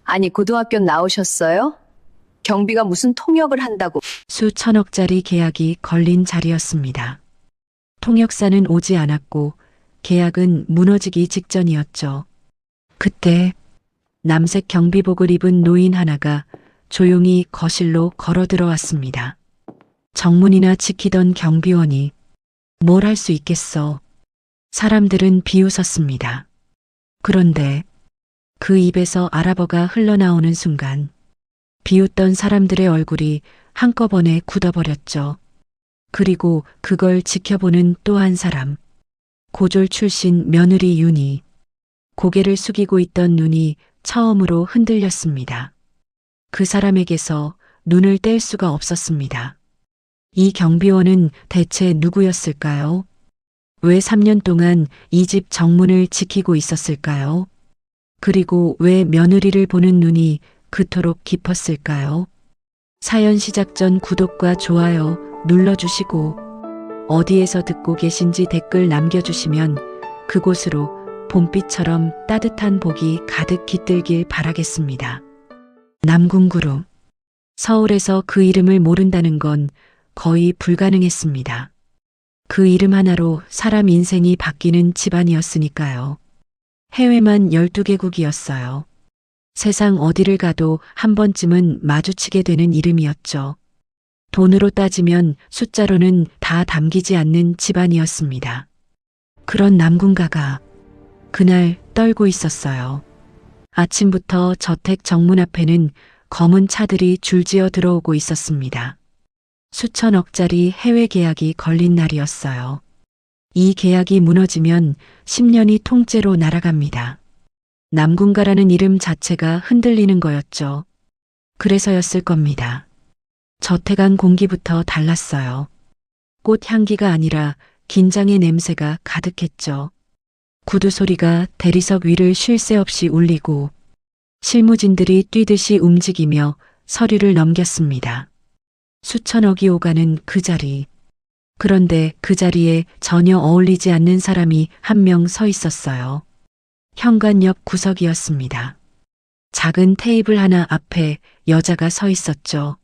아니, 고등학교 나오셨어요? 경비가 무슨 통역을 한다고. 수천억짜리 계약이 걸린 자리였습니다. 통역사는 오지 않았고 계약은 무너지기 직전이었죠. 그때 남색 경비복을 입은 노인 하나가 조용히 거실로 걸어 들어왔습니다. 정문이나 지키던 경비원이 뭘 할 수 있겠어. 사람들은 비웃었습니다. 그런데 그 입에서 아랍어가 흘러나오는 순간 비웃던 사람들의 얼굴이 한꺼번에 굳어버렸죠. 그리고 그걸 지켜보는 또 한 사람. 고졸 출신 며느리 윤이 고개를 숙이고 있던 눈이 처음으로 흔들렸습니다. 그 사람에게서 눈을 뗄 수가 없었습니다. 이 경비원은 대체 누구였을까요? 왜 3년 동안 이 집 정문을 지키고 있었을까요? 그리고 왜 며느리를 보는 눈이 그토록 깊었을까요? 사연 시작 전 구독과 좋아요 눌러주시고 어디에서 듣고 계신지 댓글 남겨주시면 그곳으로 봄비처럼 따뜻한 복이 가득 깃들길 바라겠습니다. 남궁그룹. 서울에서 그 이름을 모른다는 건 거의 불가능했습니다. 그 이름 하나로 사람 인생이 바뀌는 집안이었으니까요. 해외만 12개국이었어요. 세상 어디를 가도 한 번쯤은 마주치게 되는 이름이었죠. 돈으로 따지면 숫자로는 다 담기지 않는 집안이었습니다. 그런 남군가가 그날 떨고 있었어요. 아침부터 저택 정문 앞에는 검은 차들이 줄지어 들어오고 있었습니다. 수천억짜리 해외 계약이 걸린 날이었어요. 이 계약이 무너지면 10년이 통째로 날아갑니다. 남군가라는 이름 자체가 흔들리는 거였죠. 그래서였을 겁니다. 저택 안 공기부터 달랐어요. 꽃 향기가 아니라 긴장의 냄새가 가득했죠. 구두 소리가 대리석 위를 쉴 새 없이 울리고 실무진들이 뛰듯이 움직이며 서류를 넘겼습니다. 수천억이 오가는 그 자리. 그런데 그 자리에 전혀 어울리지 않는 사람이 한 명 서 있었어요. 현관옆 구석이었습니다. 작은 테이블 하나 앞에 여자가 서 있었죠.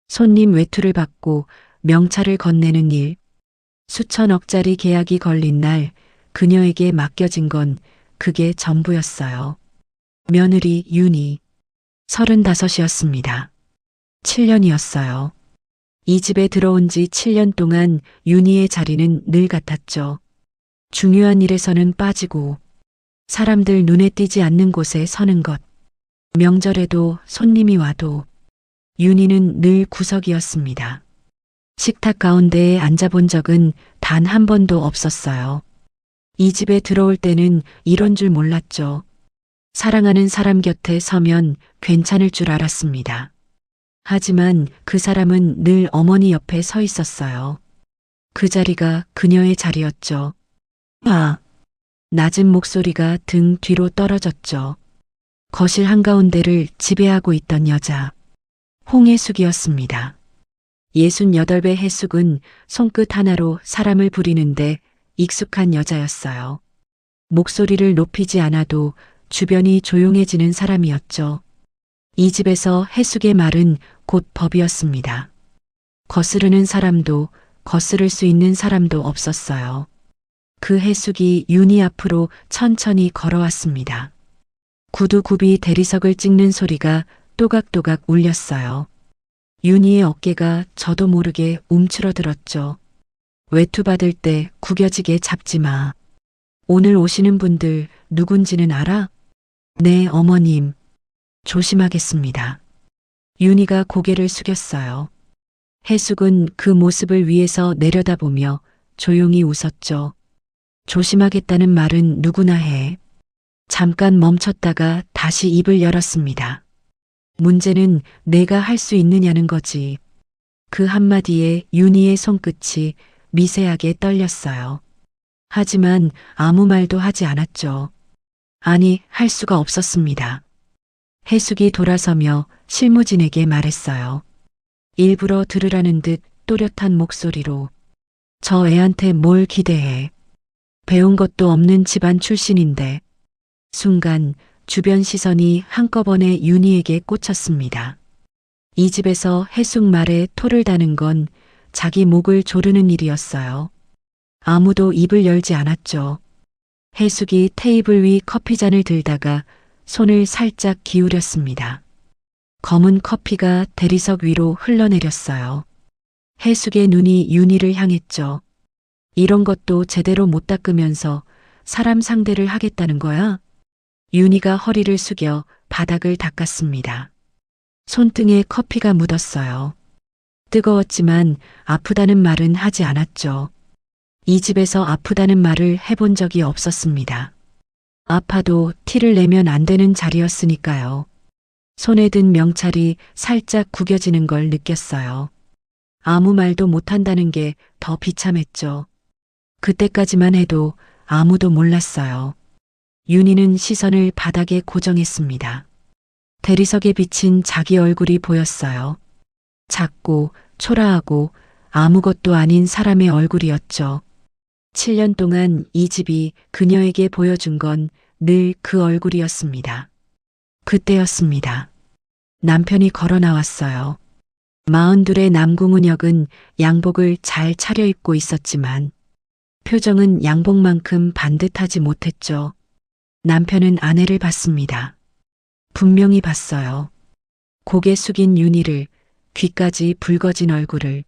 손님 외투를 받고 명찰을 건네는 일. 수천억짜리 계약이 걸린 날 그녀에게 맡겨진 건 그게 전부였어요. 며느리 윤희. 35이었습니다. 7년이었어요. 이 집에 들어온 지 7년 동안 윤희의 자리는 늘 같았죠. 중요한 일에서는 빠지고 사람들 눈에 띄지 않는 곳에 서는 것. 명절에도 손님이 와도 윤희는 늘 구석이었습니다. 식탁 가운데에 앉아본 적은 단 한 번도 없었어요. 이 집에 들어올 때는 이런 줄 몰랐죠. 사랑하는 사람 곁에 서면 괜찮을 줄 알았습니다. 하지만 그 사람은 늘 어머니 옆에 서 있었어요. 그 자리가 그녀의 자리였죠. 아! 낮은 목소리가 등 뒤로 떨어졌죠. 거실 한가운데를 지배하고 있던 여자. 홍혜숙이었습니다. 68배 해숙은 손끝 하나로 사람을 부리는데 익숙한 여자였어요. 목소리를 높이지 않아도 주변이 조용해지는 사람이었죠. 이 집에서 해숙의 말은 곧 법이었습니다. 거스르는 사람도 거스를 수 있는 사람도 없었어요. 그 해숙이 윤희 앞으로 천천히 걸어왔습니다. 구두굽이 대리석을 찍는 소리가 또각또각 울렸어요. 윤희의 어깨가 저도 모르게 움츠러들었죠. 외투 받을 때 구겨지게 잡지 마. 오늘 오시는 분들 누군지는 알아? 네, 어머님. 조심하겠습니다. 윤희가 고개를 숙였어요. 해숙은 그 모습을 위에서 내려다보며 조용히 웃었죠. 조심하겠다는 말은 누구나 해. 잠깐 멈췄다가 다시 입을 열었습니다. 문제는 내가 할 수 있느냐는 거지. 그 한마디에 윤희의 손끝이 미세하게 떨렸어요. 하지만 아무 말도 하지 않았죠. 아니, 할 수가 없었습니다. 해숙이 돌아서며 실무진에게 말했어요. 일부러 들으라는 듯 또렷한 목소리로. 저 애한테 뭘 기대해. 배운 것도 없는 집안 출신인데. 순간 주변 시선이 한꺼번에 윤희에게 꽂혔습니다. 이 집에서 해숙 말에 토를 다는 건 자기 목을 조르는 일이었어요. 아무도 입을 열지 않았죠. 해숙이 테이블 위 커피잔을 들다가 손을 살짝 기울였습니다. 검은 커피가 대리석 위로 흘러내렸어요. 해숙의 눈이 윤희를 향했죠. 이런 것도 제대로 못 닦으면서 사람 상대를 하겠다는 거야? 윤희가 허리를 숙여 바닥을 닦았습니다. 손등에 커피가 묻었어요. 뜨거웠지만 아프다는 말은 하지 않았죠. 이 집에서 아프다는 말을 해본 적이 없었습니다. 아파도 티를 내면 안 되는 자리였으니까요. 손에 든 명찰이 살짝 구겨지는 걸 느꼈어요. 아무 말도 못한다는 게 더 비참했죠. 그때까지만 해도 아무도 몰랐어요. 윤희는 시선을 바닥에 고정했습니다. 대리석에 비친 자기 얼굴이 보였어요. 작고 초라하고 아무것도 아닌 사람의 얼굴이었죠. 7년 동안 이 집이 그녀에게 보여준 건 늘 그 얼굴이었습니다. 그때였습니다. 남편이 걸어 나왔어요. 42의 남궁은혁은 양복을 잘 차려입고 있었지만 표정은 양복만큼 반듯하지 못했죠. 남편은 아내를 봤습니다. 분명히 봤어요. 고개 숙인 윤희를, 귀까지 붉어진 얼굴을.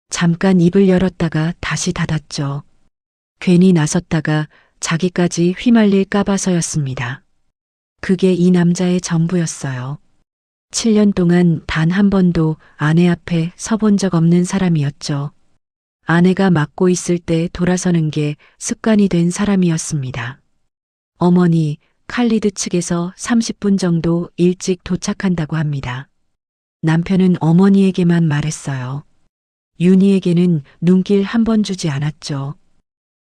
잠깐 입을 열었다가 다시 닫았죠. 괜히 나섰다가 자기까지 휘말릴까 봐서였습니다. 그게 이 남자의 전부였어요. 7년 동안 단 한 번도 아내 앞에 서본 적 없는 사람이었죠. 아내가 맡고 있을 때 돌아서는 게 습관이 된 사람이었습니다. 어머니, 칼리드 측에서 30분 정도 일찍 도착한다고 합니다. 남편은 어머니에게만 말했어요. 윤희에게는 눈길 한 번 주지 않았죠.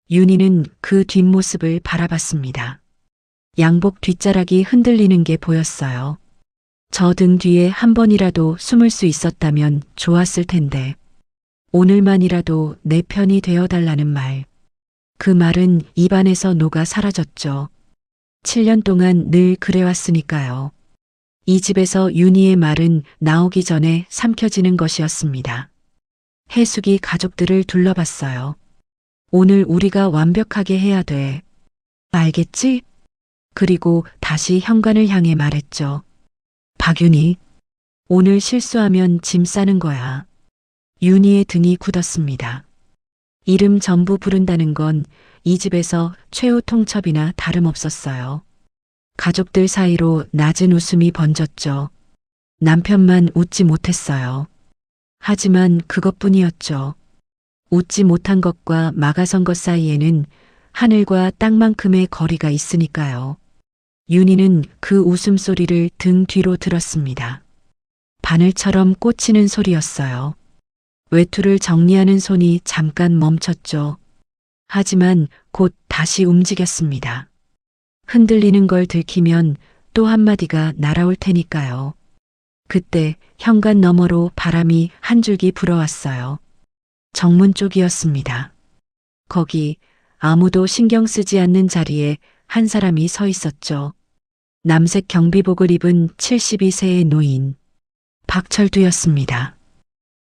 윤희는 그 뒷모습을 바라봤습니다. 양복 뒷자락이 흔들리는 게 보였어요. 저 등 뒤에 한 번이라도 숨을 수 있었다면 좋았을 텐데. 오늘만이라도 내 편이 되어달라는 말. 그 말은 입안에서 녹아 사라졌죠. 7년 동안 늘 그래왔으니까요. 이 집에서 윤희의 말은 나오기 전에 삼켜지는 것이었습니다. 해숙이 가족들을 둘러봤어요. 오늘 우리가 완벽하게 해야 돼. 알겠지? 그리고 다시 현관을 향해 말했죠. 박윤희, 오늘 실수하면 짐 싸는 거야. 윤희의 등이 굳었습니다. 이름 전부 부른다는 건 이 집에서 최후 통첩이나 다름없었어요. 가족들 사이로 낮은 웃음이 번졌죠. 남편만 웃지 못했어요. 하지만 그것뿐이었죠. 웃지 못한 것과 막아선 것 사이에는 하늘과 땅만큼의 거리가 있으니까요. 윤희는 그 웃음소리를 등 뒤로 들었습니다. 바늘처럼 꽂히는 소리였어요. 외투를 정리하는 손이 잠깐 멈췄죠. 하지만 곧 다시 움직였습니다. 흔들리는 걸 들키면 또 한마디가 날아올 테니까요. 그때 현관 너머로 바람이 한 줄기 불어왔어요. 정문 쪽이었습니다. 거기 아무도 신경 쓰지 않는 자리에 한 사람이 서 있었죠. 남색 경비복을 입은 72세의 노인. 박철두였습니다.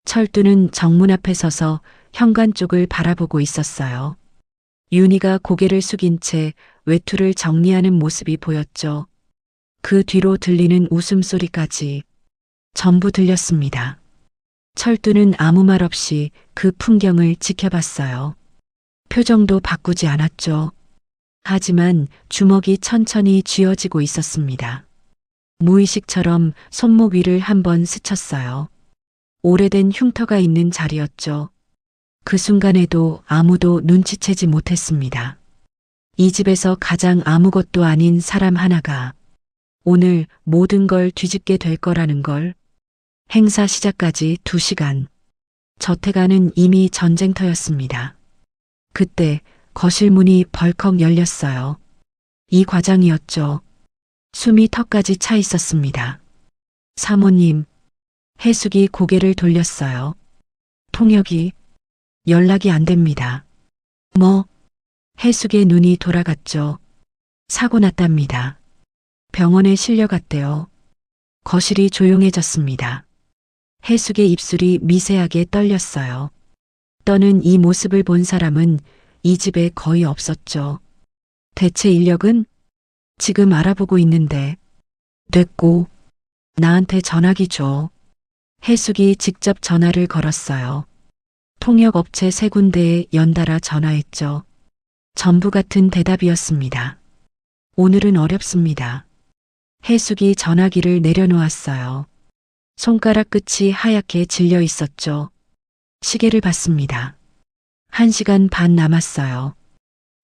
철두는 정문 앞에 서서 현관 쪽을 바라보고 있었어요. 윤희가 고개를 숙인 채 외투를 정리하는 모습이 보였죠. 그 뒤로 들리는 웃음소리까지 전부 들렸습니다. 철두는 아무 말 없이 그 풍경을 지켜봤어요. 표정도 바꾸지 않았죠. 하지만 주먹이 천천히 쥐어지고 있었습니다. 무의식처럼 손목 위를 한번 스쳤어요. 오래된 흉터가 있는 자리였죠. 그 순간에도 아무도 눈치채지 못했습니다. 이 집에서 가장 아무것도 아닌 사람 하나가 오늘 모든 걸 뒤집게 될 거라는 걸. 행사 시작까지 2시간. 저택안은 이미 전쟁터였습니다. 그때 거실 문이 벌컥 열렸어요. 이 과장이었죠. 숨이 턱까지 차 있었습니다. 사모님. 해숙이 고개를 돌렸어요. 통역이 연락이 안 됩니다. 뭐? 해숙의 눈이 돌아갔죠. 사고 났답니다. 병원에 실려갔대요. 거실이 조용해졌습니다. 해숙의 입술이 미세하게 떨렸어요. 떠는 이 모습을 본 사람은 이 집에 거의 없었죠. 대체 인력은? 지금 알아보고 있는데. 됐고, 나한테 전화기 줘. 해숙이 직접 전화를 걸었어요. 통역업체 3군데에 연달아 전화했죠. 전부 같은 대답이었습니다. 오늘은 어렵습니다. 해숙이 전화기를 내려놓았어요. 손가락 끝이 하얗게 질려 있었죠. 시계를 봤습니다. 1시간 반 남았어요.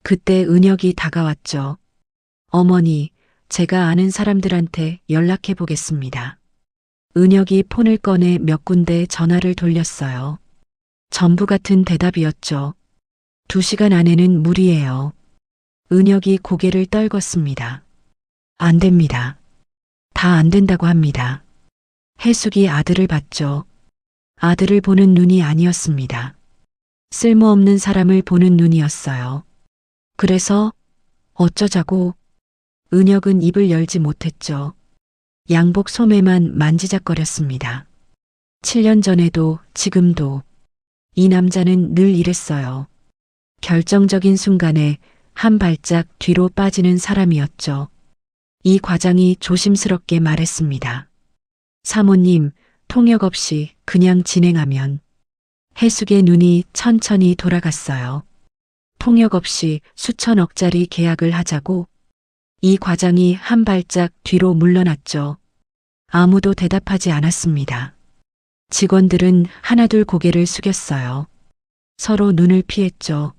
그때 은혁이 다가왔죠. 어머니, 제가 아는 사람들한테 연락해 보겠습니다. 은혁이 폰을 꺼내 몇 군데 전화를 돌렸어요. 전부 같은 대답이었죠. 2시간 안에는 무리예요. 은혁이 고개를 떨궜습니다. 안 됩니다. 다 안 된다고 합니다. 해숙이 아들을 봤죠. 아들을 보는 눈이 아니었습니다. 쓸모없는 사람을 보는 눈이었어요. 그래서 어쩌자고? 은혁은 입을 열지 못했죠. 양복 소매만 만지작거렸습니다. 7년 전에도 지금도 이 남자는 늘 이랬어요. 결정적인 순간에 한 발짝 뒤로 빠지는 사람이었죠. 이 과장이 조심스럽게 말했습니다. 사모님, 통역 없이 그냥 진행하면. 해숙의 눈이 천천히 돌아갔어요. 통역 없이 수천억짜리 계약을 하자고. 이 과장이 한 발짝 뒤로 물러났죠. 아무도 대답하지 않았습니다. 직원들은 하나둘 고개를 숙였어요. 서로 눈을 피했죠.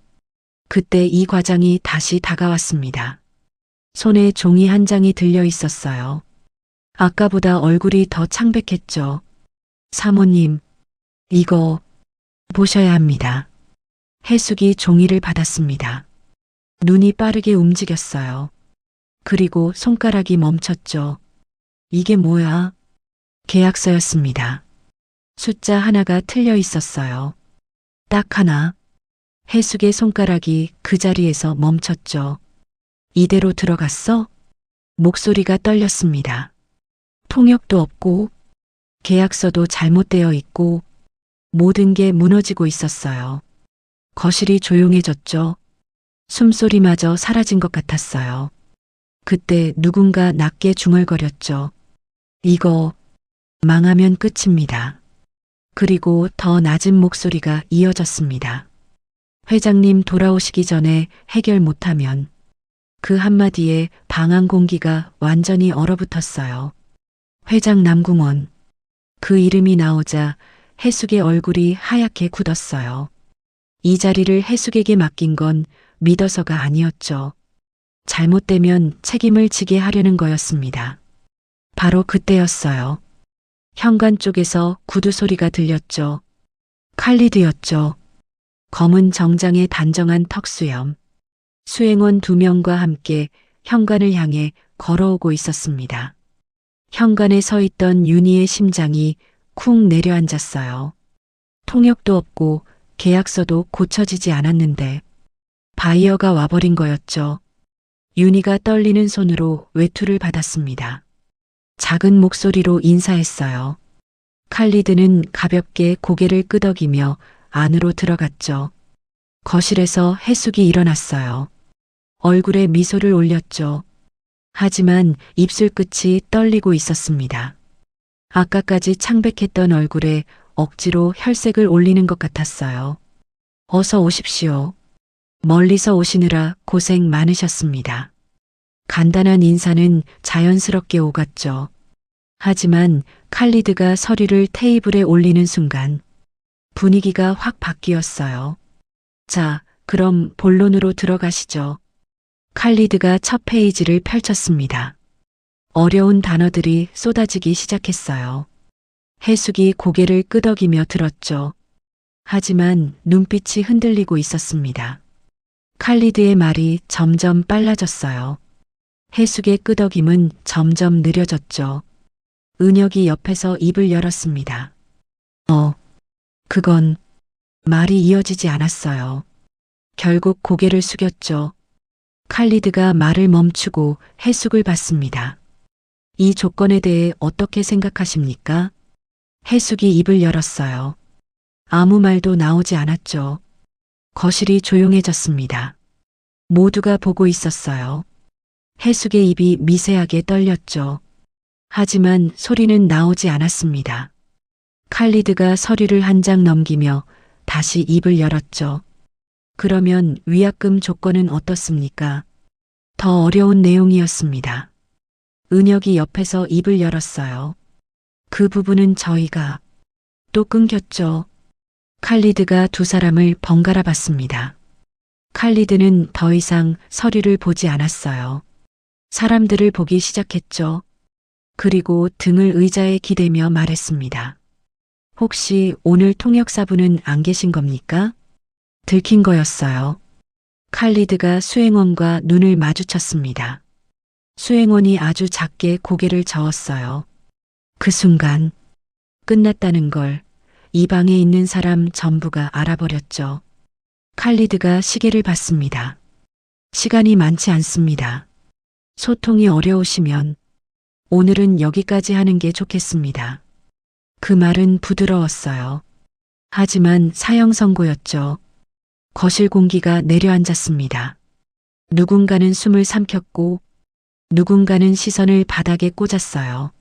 그때 이 과장이 다시 다가왔습니다. 손에 종이 한 장이 들려 있었어요. 아까보다 얼굴이 더 창백했죠. 사모님, 이거 보셔야 합니다. 해숙이 종이를 받았습니다. 눈이 빠르게 움직였어요. 그리고 손가락이 멈췄죠. 이게 뭐야? 계약서였습니다. 숫자 하나가 틀려 있었어요. 딱 하나. 해숙의 손가락이 그 자리에서 멈췄죠. 이대로 들어갔어? 목소리가 떨렸습니다. 통역도 없고, 계약서도 잘못되어 있고, 모든 게 무너지고 있었어요. 거실이 조용해졌죠. 숨소리마저 사라진 것 같았어요. 그때 누군가 낮게 중얼거렸죠. 이거 망하면 끝입니다. 그리고 더 낮은 목소리가 이어졌습니다. 회장님 돌아오시기 전에 해결 못하면. 그 한마디에 방 안 공기가 완전히 얼어붙었어요. 회장 남궁원. 그 이름이 나오자 해숙의 얼굴이 하얗게 굳었어요. 이 자리를 해숙에게 맡긴 건 믿어서가 아니었죠. 잘못되면 책임을 지게 하려는 거였습니다. 바로 그때였어요. 현관 쪽에서 구두 소리가 들렸죠. 칼리드였죠. 검은 정장에 단정한 턱수염. 수행원 2명과 함께 현관을 향해 걸어오고 있었습니다. 현관에 서 있던 윤희의 심장이 쿵 내려앉았어요. 통역도 없고 계약서도 고쳐지지 않았는데 바이어가 와버린 거였죠. 윤희가 떨리는 손으로 외투를 받았습니다. 작은 목소리로 인사했어요. 칼리드는 가볍게 고개를 끄덕이며 안으로 들어갔죠. 거실에서 해숙이 일어났어요. 얼굴에 미소를 올렸죠. 하지만 입술 끝이 떨리고 있었습니다. 아까까지 창백했던 얼굴에 억지로 혈색을 올리는 것 같았어요. 어서 오십시오. 멀리서 오시느라 고생 많으셨습니다. 간단한 인사는 자연스럽게 오갔죠. 하지만 칼리드가 서류를 테이블에 올리는 순간 분위기가 확 바뀌었어요. 자, 그럼 본론으로 들어가시죠. 칼리드가 첫 페이지를 펼쳤습니다. 어려운 단어들이 쏟아지기 시작했어요. 해숙이 고개를 끄덕이며 들었죠. 하지만 눈빛이 흔들리고 있었습니다. 칼리드의 말이 점점 빨라졌어요. 해숙의 끄덕임은 점점 느려졌죠. 은혁이 옆에서 입을 열었습니다. 그건 말이 이어지지 않았어요. 결국 고개를 숙였죠. 칼리드가 말을 멈추고 해숙을 봤습니다. 이 조건에 대해 어떻게 생각하십니까? 해숙이 입을 열었어요. 아무 말도 나오지 않았죠. 거실이 조용해졌습니다. 모두가 보고 있었어요. 해숙의 입이 미세하게 떨렸죠. 하지만 소리는 나오지 않았습니다. 칼리드가 서류를 한 장 넘기며 다시 입을 열었죠. 그러면 위약금 조건은 어떻습니까? 더 어려운 내용이었습니다. 은혁이 옆에서 입을 열었어요. 그 부분은 저희가 또 끊겼죠. 칼리드가 두 사람을 번갈아 봤습니다. 칼리드는 더 이상 서류를 보지 않았어요. 사람들을 보기 시작했죠. 그리고 등을 의자에 기대며 말했습니다. 혹시 오늘 통역사분은 안 계신 겁니까? 들킨 거였어요. 칼리드가 수행원과 눈을 마주쳤습니다. 수행원이 아주 작게 고개를 저었어요. 그 순간 끝났다는 걸 이 방에 있는 사람 전부가 알아버렸죠. 칼리드가 시계를 봤습니다. 시간이 많지 않습니다. 소통이 어려우시면 오늘은 여기까지 하는 게 좋겠습니다. 그 말은 부드러웠어요. 하지만 사형 선고였죠. 거실 공기가 내려앉았습니다. 누군가는 숨을 삼켰고 누군가는 시선을 바닥에 꽂았어요.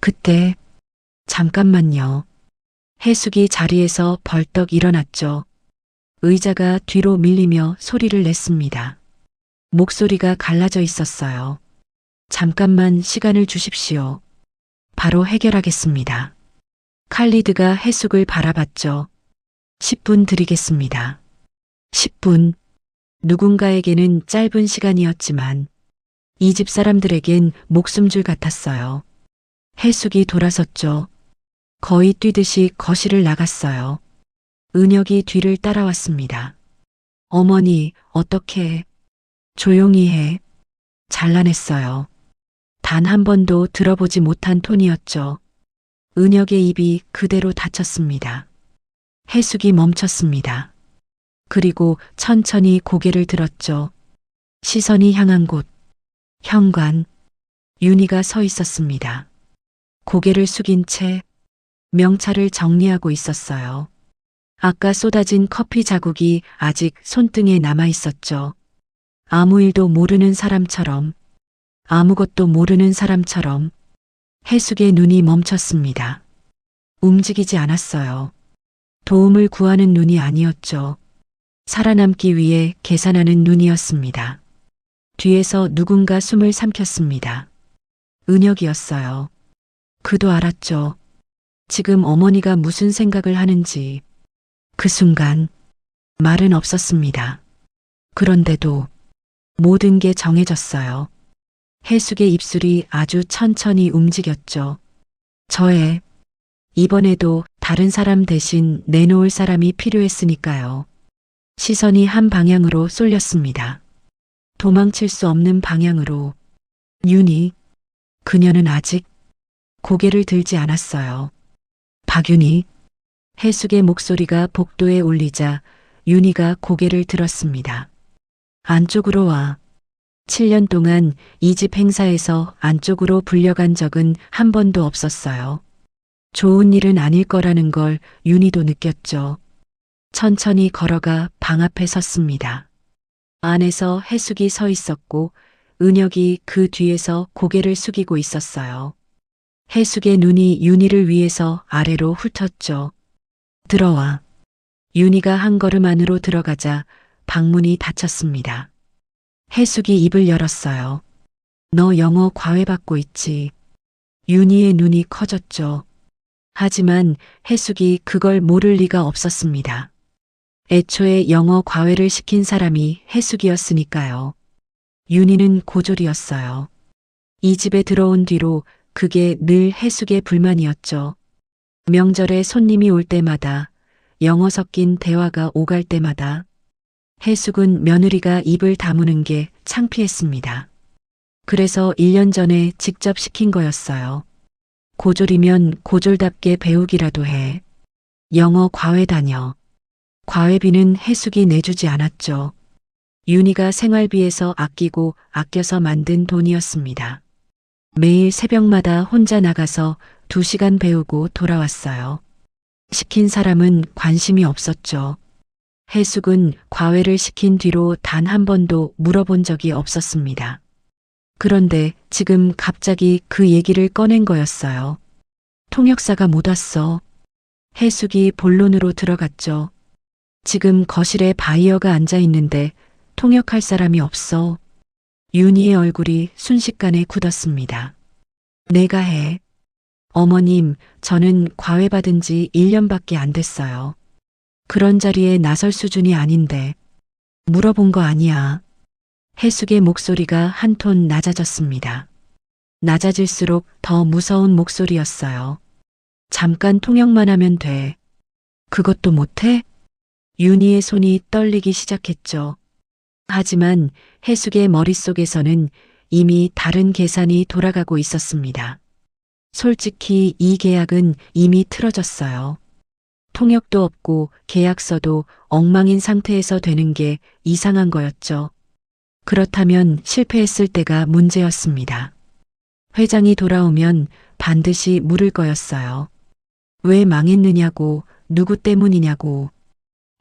그때 잠깐만요. 해숙이 자리에서 벌떡 일어났죠. 의자가 뒤로 밀리며 소리를 냈습니다. 목소리가 갈라져 있었어요. 잠깐만 시간을 주십시오. 바로 해결하겠습니다. 칼리드가 해숙을 바라봤죠. 10분 드리겠습니다. 10분. 누군가에게는 짧은 시간이었지만 이 집 사람들에겐 목숨줄 같았어요. 해숙이 돌아섰죠. 거의 뛰듯이 거실을 나갔어요. 은혁이 뒤를 따라왔습니다. 어머니, 어떻게 조용히 해. 잘라냈어요. 단 한 번도 들어보지 못한 톤이었죠. 은혁의 입이 그대로 닫혔습니다. 해숙이 멈췄습니다. 그리고 천천히 고개를 들었죠. 시선이 향한 곳, 현관, 윤희가 서 있었습니다. 고개를 숙인 채 명찰을 정리하고 있었어요. 아까 쏟아진 커피 자국이 아직 손등에 남아 있었죠. 아무 일도 모르는 사람처럼, 아무것도 모르는 사람처럼 해숙의 눈이 멈췄습니다. 움직이지 않았어요. 도움을 구하는 눈이 아니었죠. 살아남기 위해 계산하는 눈이었습니다. 뒤에서 누군가 숨을 삼켰습니다. 은혁이었어요. 그도 알았죠. 지금 어머니가 무슨 생각을 하는지. 그 순간 말은 없었습니다. 그런데도 모든 게 정해졌어요. 해숙의 입술이 아주 천천히 움직였죠. 이번에도 다른 사람 대신 내놓을 사람이 필요했으니까요. 시선이 한 방향으로 쏠렸습니다. 도망칠 수 없는 방향으로. 윤희, 그녀는 아직 고개를 들지 않았어요. 박윤희, 해숙의 목소리가 복도에 울리자 윤희가 고개를 들었습니다. 안쪽으로 와. 7년 동안 이 집 행사에서 안쪽으로 불려간 적은 한 번도 없었어요. 좋은 일은 아닐 거라는 걸 윤희도 느꼈죠. 천천히 걸어가 방 앞에 섰습니다. 안에서 해숙이 서 있었고 은혁이 그 뒤에서 고개를 숙이고 있었어요. 해숙의 눈이 윤희를 위해서 아래로 훑었죠. 들어와. 윤희가 한 걸음 안으로 들어가자 방문이 닫혔습니다. 해숙이 입을 열었어요. 너 영어 과외받고 있지. 윤희의 눈이 커졌죠. 하지만 해숙이 그걸 모를 리가 없었습니다. 애초에 영어 과외를 시킨 사람이 해숙이었으니까요. 윤희는 고졸이었어요. 이 집에 들어온 뒤로 그게 늘 해숙의 불만이었죠. 명절에 손님이 올 때마다, 영어 섞인 대화가 오갈 때마다 해숙은 며느리가 입을 다무는 게 창피했습니다. 그래서 1년 전에 직접 시킨 거였어요. 고졸이면 고졸답게 배우기라도 해. 영어 과외 다녀. 과외비는 해숙이 내주지 않았죠. 윤희가 생활비에서 아끼고 아껴서 만든 돈이었습니다. 매일 새벽마다 혼자 나가서 2시간 배우고 돌아왔어요. 시킨 사람은 관심이 없었죠. 해숙은 과외를 시킨 뒤로 단 한 번도 물어본 적이 없었습니다. 그런데 지금 갑자기 그 얘기를 꺼낸 거였어요. 통역사가 못 왔어. 해숙이 본론으로 들어갔죠. 지금 거실에 바이어가 앉아 있는데 통역할 사람이 없어. 윤희의 얼굴이 순식간에 굳었습니다. 내가 해. 어머님, 저는 과외받은 지 1년밖에 안 됐어요. 그런 자리에 나설 수준이 아닌데. 물어본 거 아니야. 해숙의 목소리가 한 톤 낮아졌습니다. 낮아질수록 더 무서운 목소리였어요. 잠깐 통역만 하면 돼. 그것도 못해? 윤희의 손이 떨리기 시작했죠. 하지만 해숙의 머릿속에서는 이미 다른 계산이 돌아가고 있었습니다. 솔직히 이 계약은 이미 틀어졌어요. 통역도 없고 계약서도 엉망인 상태에서 되는 게 이상한 거였죠. 그렇다면 실패했을 때가 문제였습니다. 회장이 돌아오면 반드시 물을 거였어요. 왜 망했느냐고, 누구 때문이냐고.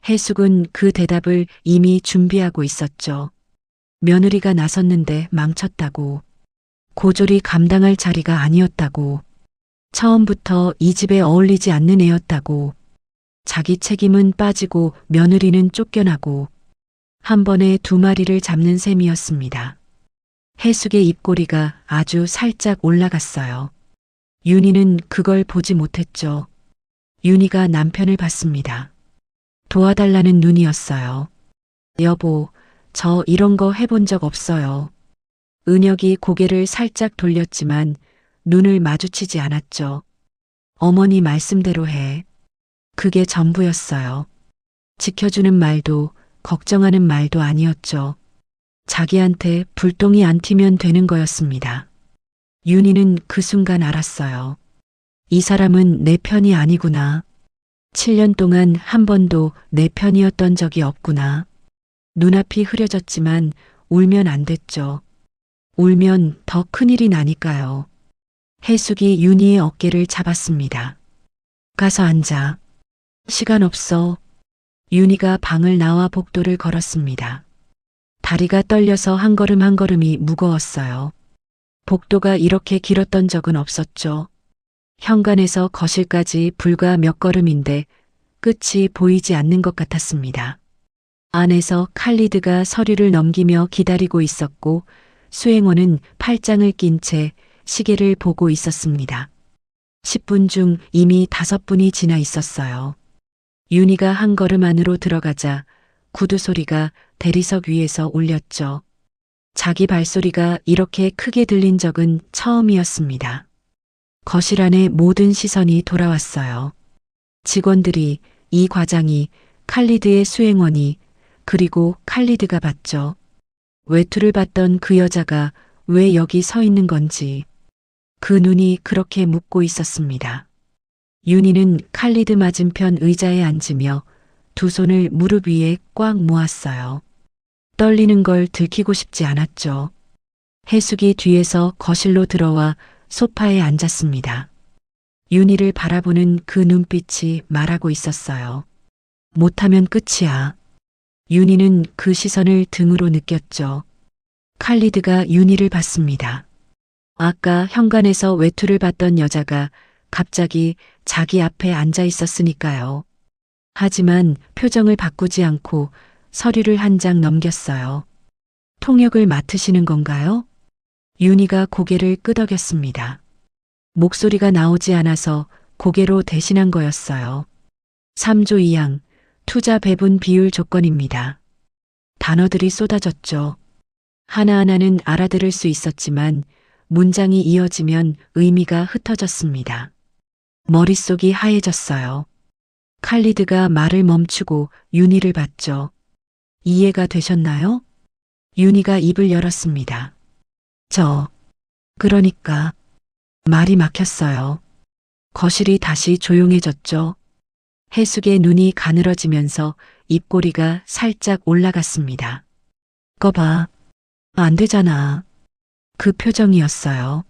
해숙은 그 대답을 이미 준비하고 있었죠. 며느리가 나섰는데 망쳤다고. 고졸이 감당할 자리가 아니었다고. 처음부터 이 집에 어울리지 않는 애였다고. 자기 책임은 빠지고 며느리는 쫓겨나고. 한 번에 2마리를 잡는 셈이었습니다. 해숙의 입꼬리가 아주 살짝 올라갔어요. 윤희는 그걸 보지 못했죠. 윤희가 남편을 봤습니다. 도와달라는 눈이었어요. 여보, 저 이런 거 해본 적 없어요. 은혁이 고개를 살짝 돌렸지만 눈을 마주치지 않았죠. 어머니 말씀대로 해. 그게 전부였어요. 지켜주는 말도 걱정하는 말도 아니었죠. 자기한테 불똥이 안 튀면 되는 거였습니다. 윤희는 그 순간 알았어요. 이 사람은 내 편이 아니구나. 7년 동안 한 번도 내 편이었던 적이 없구나. 눈앞이 흐려졌지만 울면 안 됐죠. 울면 더 큰일이 나니까요. 해숙이 윤희의 어깨를 잡았습니다. 가서 앉아. 시간 없어. 윤희가 방을 나와 복도를 걸었습니다. 다리가 떨려서 한 걸음 한 걸음이 무거웠어요. 복도가 이렇게 길었던 적은 없었죠. 현관에서 거실까지 불과 몇 걸음인데 끝이 보이지 않는 것 같았습니다. 안에서 칼리드가 서류를 넘기며 기다리고 있었고 수행원은 팔짱을 낀 채 시계를 보고 있었습니다. 10분 중 이미 5분이 지나 있었어요. 윤희가 한 걸음 안으로 들어가자 구두 소리가 대리석 위에서 울렸죠. 자기 발소리가 이렇게 크게 들린 적은 처음이었습니다. 거실 안에 모든 시선이 돌아왔어요. 직원들이, 이 과장이, 칼리드의 수행원이, 그리고 칼리드가 봤죠. 외투를 봤던 그 여자가 왜 여기 서 있는 건지. 그 눈이 그렇게 묻고 있었습니다. 윤희는 칼리드 맞은편 의자에 앉으며 2 손을 무릎 위에 꽉 모았어요. 떨리는 걸 들키고 싶지 않았죠. 해숙이 뒤에서 거실로 들어와 소파에 앉았습니다. 윤희를 바라보는 그 눈빛이 말하고 있었어요. 못하면 끝이야. 윤희는 그 시선을 등으로 느꼈죠. 칼리드가 윤희를 봤습니다. 아까 현관에서 외투를 봤던 여자가 갑자기 자기 앞에 앉아 있었으니까요. 하지만 표정을 바꾸지 않고 서류를 한 장 넘겼어요. 통역을 맡으시는 건가요? 윤희가 고개를 끄덕였습니다. 목소리가 나오지 않아서 고개로 대신한 거였어요. 3조 2항, 투자 배분 비율 조건입니다. 단어들이 쏟아졌죠. 하나하나는 알아들을 수 있었지만 문장이 이어지면 의미가 흩어졌습니다. 머릿속이 하얘졌어요. 칼리드가 말을 멈추고 윤희를 봤죠. 이해가 되셨나요? 윤희가 입을 열었습니다. 그러니까 말이 막혔어요. 거실이 다시 조용해졌죠. 해숙의 눈이 가늘어지면서 입꼬리가 살짝 올라갔습니다. 거 봐. 안 되잖아. 그 표정이었어요.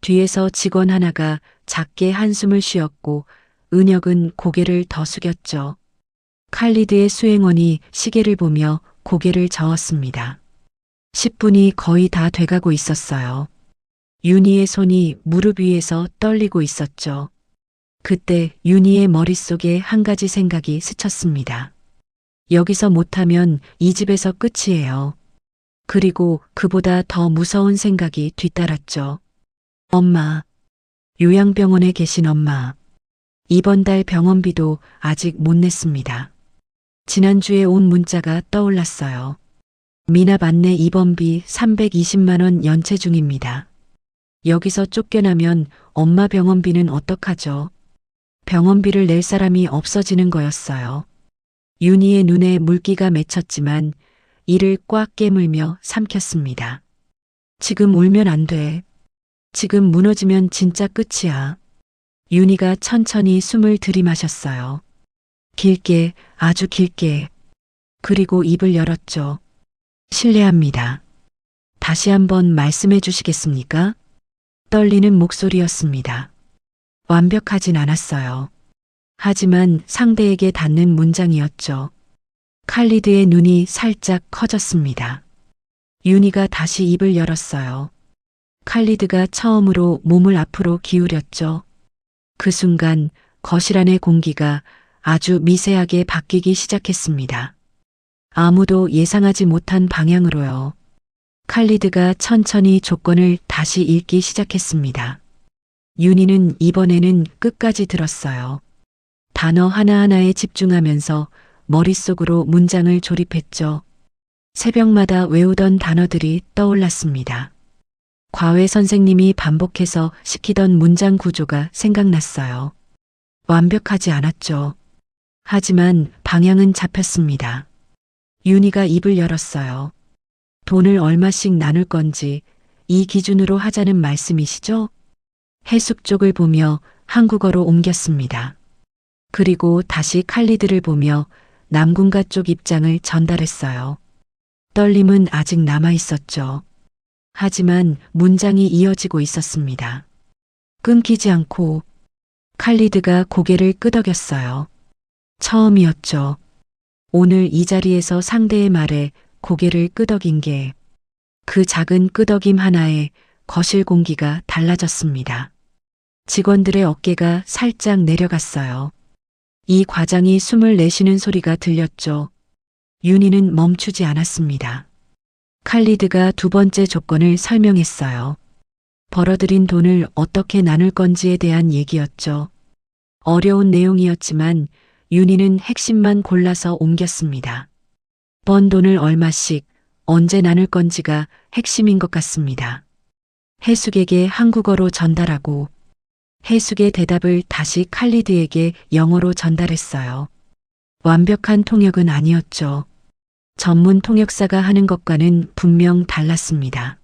뒤에서 직원 하나가 작게 한숨을 쉬었고 은혁은 고개를 더 숙였죠. 칼리드의 수행원이 시계를 보며 고개를 저었습니다. 10분이 거의 다 돼가고 있었어요. 윤희의 손이 무릎 위에서 떨리고 있었죠. 그때 윤희의 머릿속에 한 가지 생각이 스쳤습니다. 여기서 못하면 이 집에서 끝이에요. 그리고 그보다 더 무서운 생각이 뒤따랐죠. 엄마. 요양병원에 계신 엄마. 이번 달 병원비도 아직 못 냈습니다. 지난주에 온 문자가 떠올랐어요. 미납 안내 입원비 320만 원 연체 중입니다. 여기서 쫓겨나면 엄마 병원비는 어떡하죠? 병원비를 낼 사람이 없어지는 거였어요. 윤희의 눈에 물기가 맺혔지만 이를 꽉 깨물며 삼켰습니다. 지금 울면 안 돼. 지금 무너지면 진짜 끝이야. 윤희가 천천히 숨을 들이마셨어요. 길게, 아주 길게. 그리고 입을 열었죠. 실례합니다. 다시 한번 말씀해 주시겠습니까? 떨리는 목소리였습니다. 완벽하진 않았어요. 하지만 상대에게 닿는 문장이었죠. 칼리드의 눈이 살짝 커졌습니다. 윤희가 다시 입을 열었어요. 칼리드가 처음으로 몸을 앞으로 기울였죠. 그 순간 거실 안의 공기가 아주 미세하게 바뀌기 시작했습니다. 아무도 예상하지 못한 방향으로요. 칼리드가 천천히 조건을 다시 읽기 시작했습니다. 윤희는 이번에는 끝까지 들었어요. 단어 하나하나에 집중하면서 머릿속으로 문장을 조립했죠. 새벽마다 외우던 단어들이 떠올랐습니다. 과외 선생님이 반복해서 시키던 문장 구조가 생각났어요. 완벽하지 않았죠. 하지만 방향은 잡혔습니다. 윤희가 입을 열었어요. 돈을 얼마씩 나눌 건지 이 기준으로 하자는 말씀이시죠? 해숙 쪽을 보며 한국어로 옮겼습니다. 그리고 다시 칼리드를 보며 남군가 쪽 입장을 전달했어요. 떨림은 아직 남아 있었죠. 하지만 문장이 이어지고 있었습니다. 끊기지 않고 칼리드가 고개를 끄덕였어요. 처음이었죠. 오늘 이 자리에서 상대의 말에 고개를 끄덕인 게 그 작은 끄덕임 하나에 거실 공기가 달라졌습니다. 직원들의 어깨가 살짝 내려갔어요. 이 과장이 숨을 내쉬는 소리가 들렸죠. 윤희는 멈추지 않았습니다. 칼리드가 두 번째 조건을 설명했어요. 벌어들인 돈을 어떻게 나눌 건지에 대한 얘기였죠. 어려운 내용이었지만 윤희는 핵심만 골라서 옮겼습니다. 번 돈을 얼마씩 언제 나눌 건지가 핵심인 것 같습니다. 해숙에게 한국어로 전달하고 해숙의 대답을 다시 칼리드에게 영어로 전달했어요. 완벽한 통역은 아니었죠. 전문 통역사가 하는 것과는 분명 달랐습니다.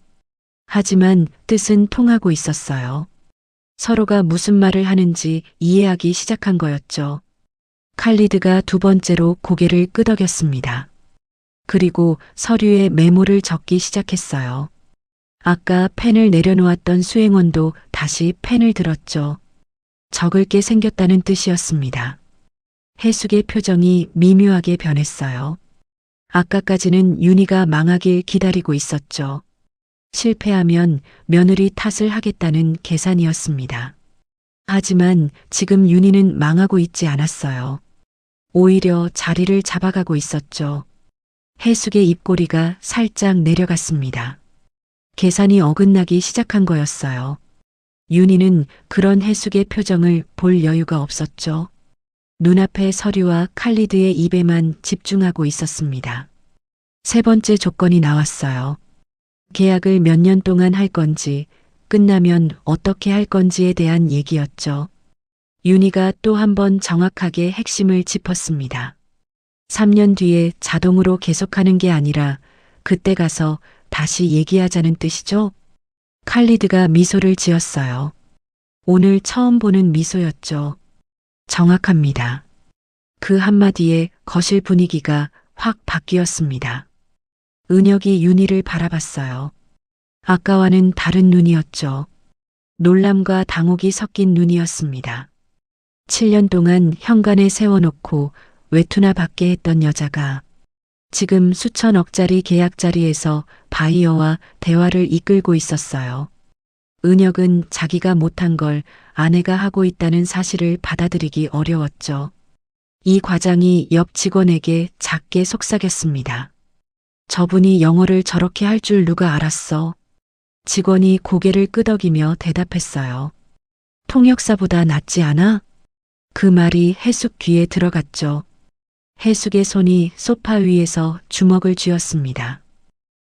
하지만 뜻은 통하고 있었어요. 서로가 무슨 말을 하는지 이해하기 시작한 거였죠. 칼리드가 두 번째로 고개를 끄덕였습니다. 그리고 서류에 메모를 적기 시작했어요. 아까 펜을 내려놓았던 수행원도 다시 펜을 들었죠. 적을 게 생겼다는 뜻이었습니다. 해숙의 표정이 미묘하게 변했어요. 아까까지는 윤희가 망하길 기다리고 있었죠. 실패하면 며느리 탓을 하겠다는 계산이었습니다. 하지만 지금 윤희는 망하고 있지 않았어요. 오히려 자리를 잡아가고 있었죠. 해숙의 입꼬리가 살짝 내려갔습니다. 계산이 어긋나기 시작한 거였어요. 윤희는 그런 해숙의 표정을 볼 여유가 없었죠. 눈앞의 서류와 칼리드의 입에만 집중하고 있었습니다. 세 번째 조건이 나왔어요. 계약을 몇 년 동안 할 건지, 끝나면 어떻게 할 건지에 대한 얘기였죠. 윤희가 또 한 번 정확하게 핵심을 짚었습니다. 3년 뒤에 자동으로 계속하는 게 아니라 그때 가서 다시 얘기하자는 뜻이죠? 칼리드가 미소를 지었어요. 오늘 처음 보는 미소였죠. 정확합니다. 그 한마디에 거실 분위기가 확 바뀌었습니다. 은혁이 윤희를 바라봤어요. 아까와는 다른 눈이었죠. 놀람과 당혹이 섞인 눈이었습니다. 7년 동안 현관에 세워놓고 외투나 받게 했던 여자가 지금 수천억짜리 계약 자리에서 바이어와 대화를 이끌고 있었어요. 은혁은 자기가 못한 걸 아내가 하고 있다는 사실을 받아들이기 어려웠죠. 이 과장이 옆 직원에게 작게 속삭였습니다. 저분이 영어를 저렇게 할 줄 누가 알았어? 직원이 고개를 끄덕이며 대답했어요. 통역사보다 낫지 않아? 그 말이 해숙 귀에 들어갔죠. 해숙의 손이 소파 위에서 주먹을 쥐었습니다.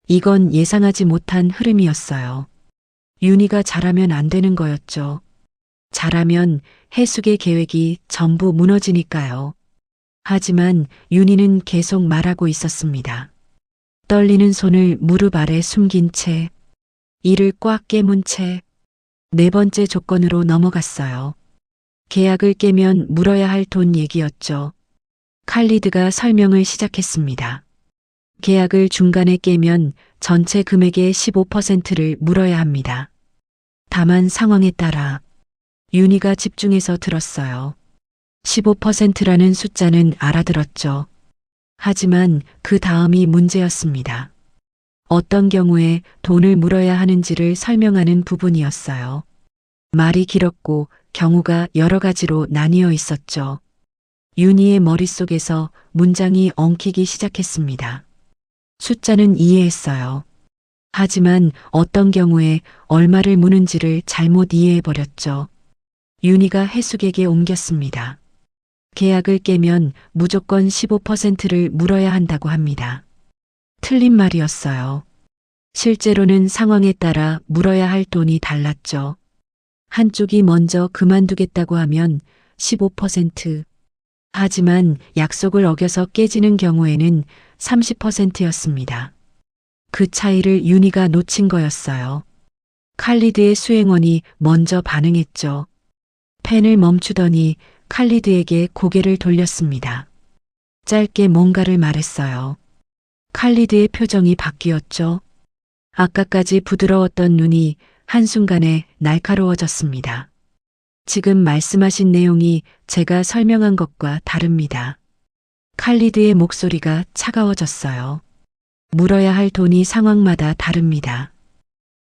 이건 예상하지 못한 흐름이었어요. 윤희가 잘하면 안 되는 거였죠. 잘하면 해숙의 계획이 전부 무너지니까요. 하지만 윤희는 계속 말하고 있었습니다. 떨리는 손을 무릎 아래 숨긴 채, 이를 꽉 깨문 채, 네 번째 조건으로 넘어갔어요. 계약을 깨면 물어야 할 돈 얘기였죠. 칼리드가 설명을 시작했습니다. 계약을 중간에 깨면 전체 금액의 15%를 물어야 합니다. 다만 상황에 따라 윤희가 집중해서 들었어요. 15%라는 숫자는 알아들었죠. 하지만 그 다음이 문제였습니다. 어떤 경우에 돈을 물어야 하는지를 설명하는 부분이었어요. 말이 길었고 경우가 여러 가지로 나뉘어 있었죠. 윤희의 머릿속에서 문장이 엉키기 시작했습니다. 숫자는 이해했어요. 하지만 어떤 경우에 얼마를 무는지를 잘못 이해해버렸죠. 윤희가 해숙에게 옮겼습니다. 계약을 깨면 무조건 15%를 물어야 한다고 합니다. 틀린 말이었어요. 실제로는 상황에 따라 물어야 할 돈이 달랐죠. 한쪽이 먼저 그만두겠다고 하면 15%, 하지만 약속을 어겨서 깨지는 경우에는 30%였습니다. 그 차이를 윤희가 놓친 거였어요. 칼리드의 수행원이 먼저 반응했죠. 펜을 멈추더니 칼리드에게 고개를 돌렸습니다. 짧게 뭔가를 말했어요. 칼리드의 표정이 바뀌었죠. 아까까지 부드러웠던 눈이 한순간에 날카로워졌습니다. 지금 말씀하신 내용이 제가 설명한 것과 다릅니다. 칼리드의 목소리가 차가워졌어요. 물어야 할 돈이 상황마다 다릅니다.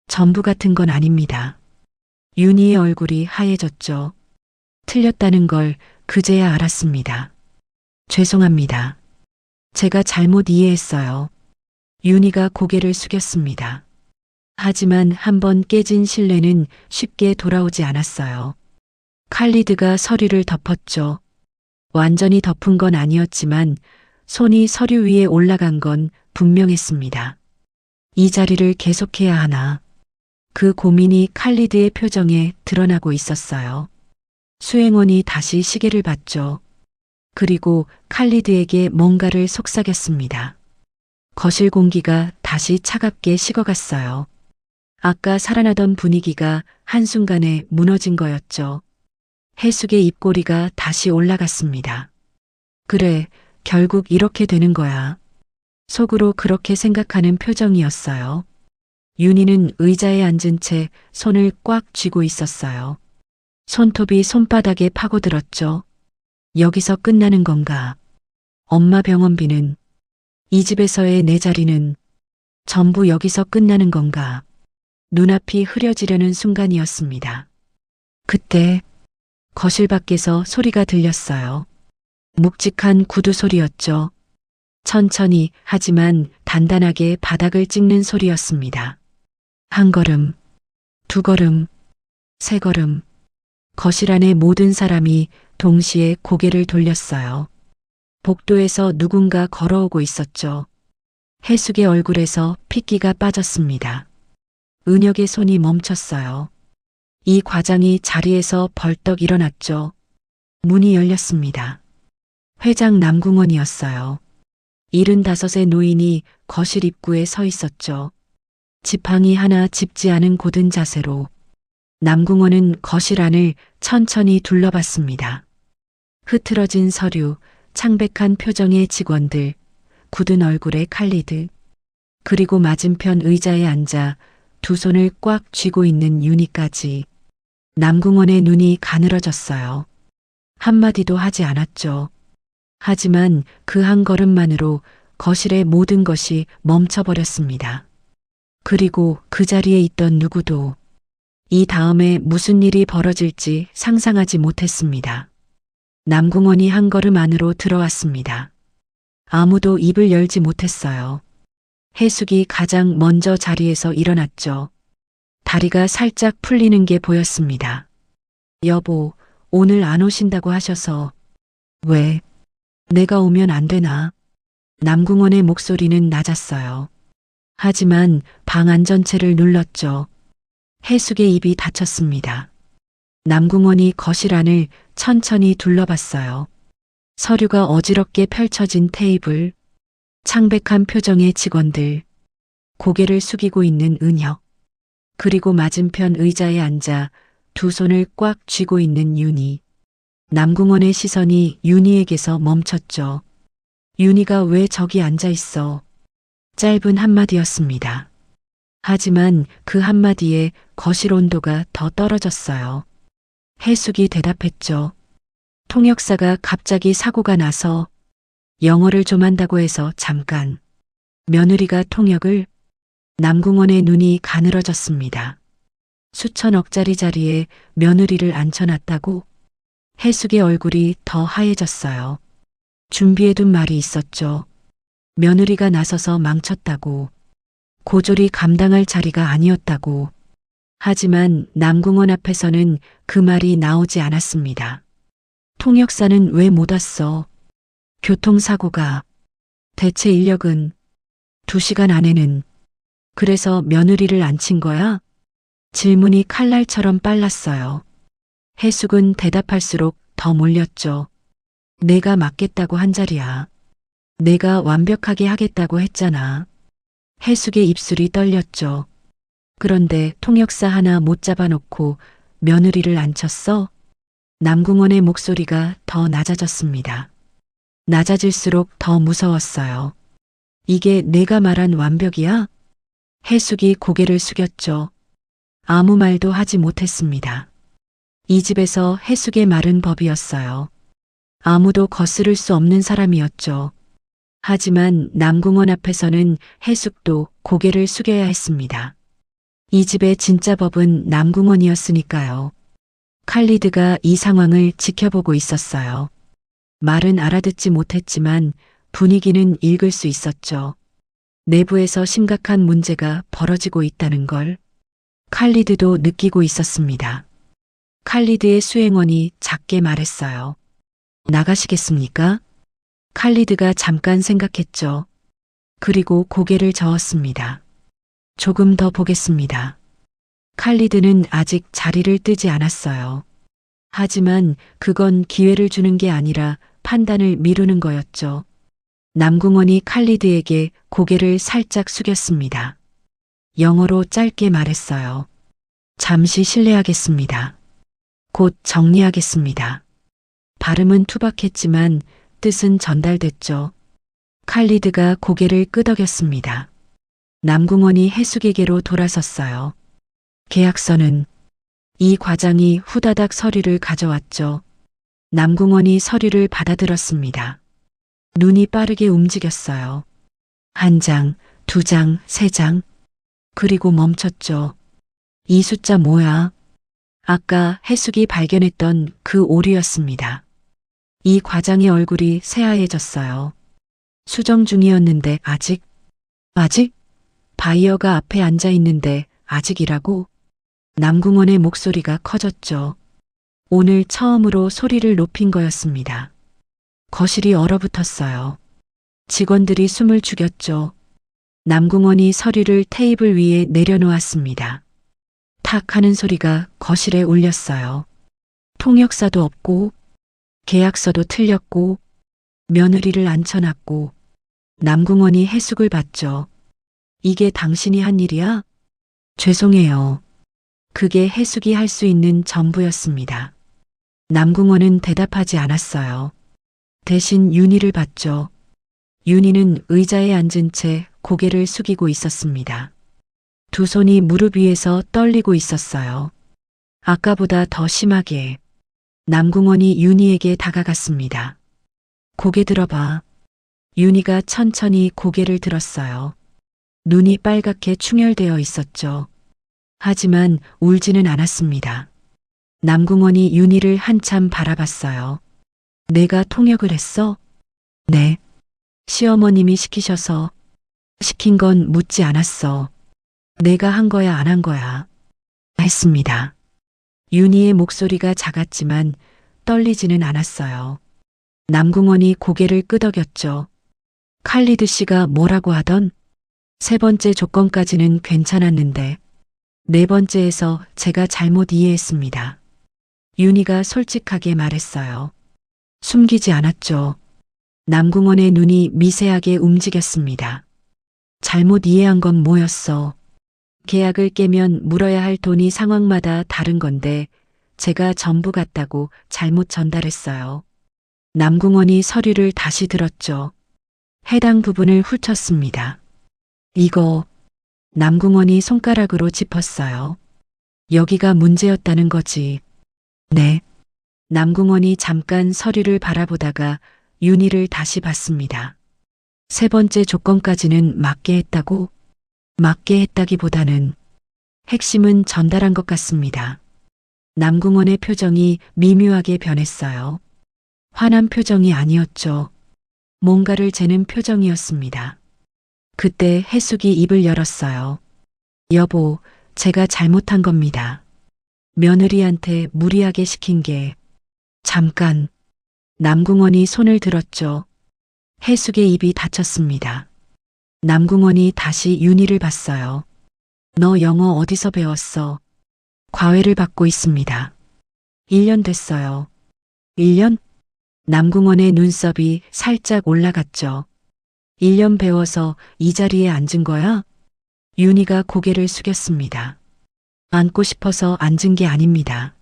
전부 같은 건 아닙니다. 윤희의 얼굴이 하얘졌죠. 틀렸다는 걸 그제야 알았습니다. 죄송합니다. 제가 잘못 이해했어요. 윤희가 고개를 숙였습니다. 하지만 한번 깨진 신뢰는 쉽게 돌아오지 않았어요. 칼리드가 서류를 덮었죠. 완전히 덮은 건 아니었지만 손이 서류 위에 올라간 건 분명했습니다. 이 자리를 계속해야 하나. 그 고민이 칼리드의 표정에 드러나고 있었어요. 수행원이 다시 시계를 봤죠. 그리고 칼리드에게 뭔가를 속삭였습니다. 거실 공기가 다시 차갑게 식어갔어요. 아까 살아나던 분위기가 한순간에 무너진 거였죠. 해숙의 입꼬리가 다시 올라갔습니다. 그래, 결국 이렇게 되는 거야. 속으로 그렇게 생각하는 표정이었어요. 윤희는 의자에 앉은 채 손을 꽉 쥐고 있었어요. 손톱이 손바닥에 파고들었죠. 여기서 끝나는 건가? 엄마 병원비는, 이 집에서의 내 자리는 전부 여기서 끝나는 건가? 눈앞이 흐려지려는 순간이었습니다. 그때 거실 밖에서 소리가 들렸어요. 묵직한 구두 소리였죠. 천천히 하지만 단단하게 바닥을 찍는 소리였습니다. 한 걸음, 두 걸음, 세 걸음. 거실 안의 모든 사람이 동시에 고개를 돌렸어요. 복도에서 누군가 걸어오고 있었죠. 해숙의 얼굴에서 핏기가 빠졌습니다. 은혁의 손이 멈췄어요. 이 과장이 자리에서 벌떡 일어났죠. 문이 열렸습니다. 회장 남궁원이었어요. 75의 노인이 거실 입구에 서 있었죠. 지팡이 하나 짚지 않은 고든 자세로 남궁원은 거실 안을 천천히 둘러봤습니다. 흐트러진 서류, 창백한 표정의 직원들, 굳은 얼굴의 칼리드, 그리고 맞은편 의자에 앉아 두 손을 꽉 쥐고 있는 윤희까지. 남궁원의 눈이 가늘어졌어요. 한마디도 하지 않았죠. 하지만 그 한 걸음만으로 거실의 모든 것이 멈춰버렸습니다. 그리고 그 자리에 있던 누구도 이 다음에 무슨 일이 벌어질지 상상하지 못했습니다. 남궁원이 한 걸음 안으로 들어왔습니다. 아무도 입을 열지 못했어요. 해숙이 가장 먼저 자리에서 일어났죠. 다리가 살짝 풀리는 게 보였습니다. 여보, 오늘 안 오신다고 하셔서. 왜? 내가 오면 안 되나? 남궁원의 목소리는 낮았어요. 하지만 방 안 전체를 눌렀죠. 해숙의 입이 닫혔습니다. 남궁원이 거실 안을 천천히 둘러봤어요. 서류가 어지럽게 펼쳐진 테이블, 창백한 표정의 직원들, 고개를 숙이고 있는 은혁, 그리고 맞은편 의자에 앉아 두 손을 꽉 쥐고 있는 윤희. 남궁원의 시선이 윤희에게서 멈췄죠. 윤희가 왜 저기 앉아 있어? 짧은 한마디였습니다. 하지만 그 한마디에 거실 온도가 더 떨어졌어요. 해숙이 대답했죠. 통역사가 갑자기 사고가 나서 영어를 좀 한다고 해서 잠깐. 며느리가 통역을. 남궁원의 눈이 가늘어졌습니다. 수천억짜리 자리에 며느리를 앉혀놨다고? 해숙의 얼굴이 더 하얘졌어요. 준비해둔 말이 있었죠. 며느리가 나서서 망쳤다고. 고졸이 감당할 자리가 아니었다고. 하지만 남궁원 앞에서는 그 말이 나오지 않았습니다. 통역사는 왜 못 왔어? 교통사고가. 대체 인력은 2시간 안에는. 그래서 며느리를 앉힌 거야? 질문이 칼날처럼 빨랐어요. 해숙은 대답할수록 더 몰렸죠. 내가 맡겠다고 한 자리야. 내가 완벽하게 하겠다고 했잖아. 해숙의 입술이 떨렸죠. 그런데 통역사 하나 못 잡아놓고 며느리를 앉혔어? 남궁원의 목소리가 더 낮아졌습니다. 낮아질수록 더 무서웠어요. 이게 내가 말한 완벽이야? 해숙이 고개를 숙였죠. 아무 말도 하지 못했습니다. 이 집에서 해숙의 말은 법이었어요. 아무도 거스를 수 없는 사람이었죠. 하지만 남궁원 앞에서는 해숙도 고개를 숙여야 했습니다. 이 집의 진짜 법은 남궁원이었으니까요. 칼리드가 이 상황을 지켜보고 있었어요. 말은 알아듣지 못했지만 분위기는 읽을 수 있었죠. 내부에서 심각한 문제가 벌어지고 있다는 걸 칼리드도 느끼고 있었습니다. 칼리드의 수행원이 작게 말했어요. 나가시겠습니까? 칼리드가 잠깐 생각했죠. 그리고 고개를 저었습니다. 조금 더 보겠습니다. 칼리드는 아직 자리를 뜨지 않았어요. 하지만 그건 기회를 주는 게 아니라 판단을 미루는 거였죠. 남궁원이 칼리드에게 고개를 살짝 숙였습니다. 영어로 짧게 말했어요. 잠시 실례하겠습니다. 곧 정리하겠습니다. 발음은 투박했지만 뜻은 전달됐죠. 칼리드가 고개를 끄덕였습니다. 남궁원이 해숙에게로 돌아섰어요. 계약서는. 이 과장이 후다닥 서류를 가져왔죠. 남궁원이 서류를 받아들었습니다. 눈이 빠르게 움직였어요. 1장, 2장, 3장. 그리고 멈췄죠. 이 숫자 뭐야? 아까 해숙이 발견했던 그 오류였습니다. 이 과장의 얼굴이 새하얘졌어요. 수정 중이었는데 아직? 바이어가 앞에 앉아 있는데 아직이라고? 남궁원의 목소리가 커졌죠. 오늘 처음으로 소리를 높인 거였습니다. 거실이 얼어붙었어요. 직원들이 숨을 죽였죠. 남궁원이 서류를 테이블 위에 내려놓았습니다. 탁 하는 소리가 거실에 울렸어요. 통역사도 없고, 계약서도 틀렸고, 며느리를 앉혀놨고, 남궁원이 해숙을 봤죠. 이게 당신이 한 일이야? 죄송해요. 그게 해숙이 할 수 있는 전부였습니다. 남궁원은 대답하지 않았어요. 대신 윤희를 봤죠. 윤희는 의자에 앉은 채 고개를 숙이고 있었습니다. 두 손이 무릎 위에서 떨리고 있었어요. 아까보다 더 심하게 남궁원이 윤희에게 다가갔습니다. 고개 들어봐. 윤희가 천천히 고개를 들었어요. 눈이 빨갛게 충혈되어 있었죠. 하지만 울지는 않았습니다. 남궁원이 윤희를 한참 바라봤어요. 내가 통역을 했어? 네. 시어머님이 시키셔서. 시킨 건 묻지 않았어. 내가 한 거야, 안 한 거야. 했습니다. 윤희의 목소리가 작았지만 떨리지는 않았어요. 남궁원이 고개를 끄덕였죠. 칼리드 씨가 뭐라고 하던? 세 번째 조건까지는 괜찮았는데 네 번째에서 제가 잘못 이해했습니다. 윤희가 솔직하게 말했어요. 숨기지 않았죠. 남궁원의 눈이 미세하게 움직였습니다. 잘못 이해한 건 뭐였어? 계약을 깨면 물어야 할 돈이 상황마다 다른 건데 제가 전부 같다고 잘못 전달했어요. 남궁원이 서류를 다시 들었죠. 해당 부분을 훑었습니다. 이거 남궁원이 손가락으로 짚었어요. 여기가 문제였다는 거지. 네. 남궁원이 잠깐 서류를 바라보다가 윤희를 다시 봤습니다. 세 번째 조건까지는 맞게 했다고? 맞게 했다기보다는 핵심은 전달한 것 같습니다. 남궁원의 표정이 미묘하게 변했어요. 화난 표정이 아니었죠. 뭔가를 재는 표정이었습니다. 그때 해숙이 입을 열었어요. 여보, 제가 잘못한 겁니다. 며느리한테 무리하게 시킨 게. 잠깐. 남궁원이 손을 들었죠. 해숙의 입이 닫혔습니다. 남궁원이 다시 윤희를 봤어요. 너 영어 어디서 배웠어? 과외를 받고 있습니다. 1년 됐어요. 1년? 남궁원의 눈썹이 살짝 올라갔죠. 1년 배워서 이 자리에 앉은 거야? 윤희가 고개를 숙였습니다. 앉고 싶어서 앉은 게 아닙니다.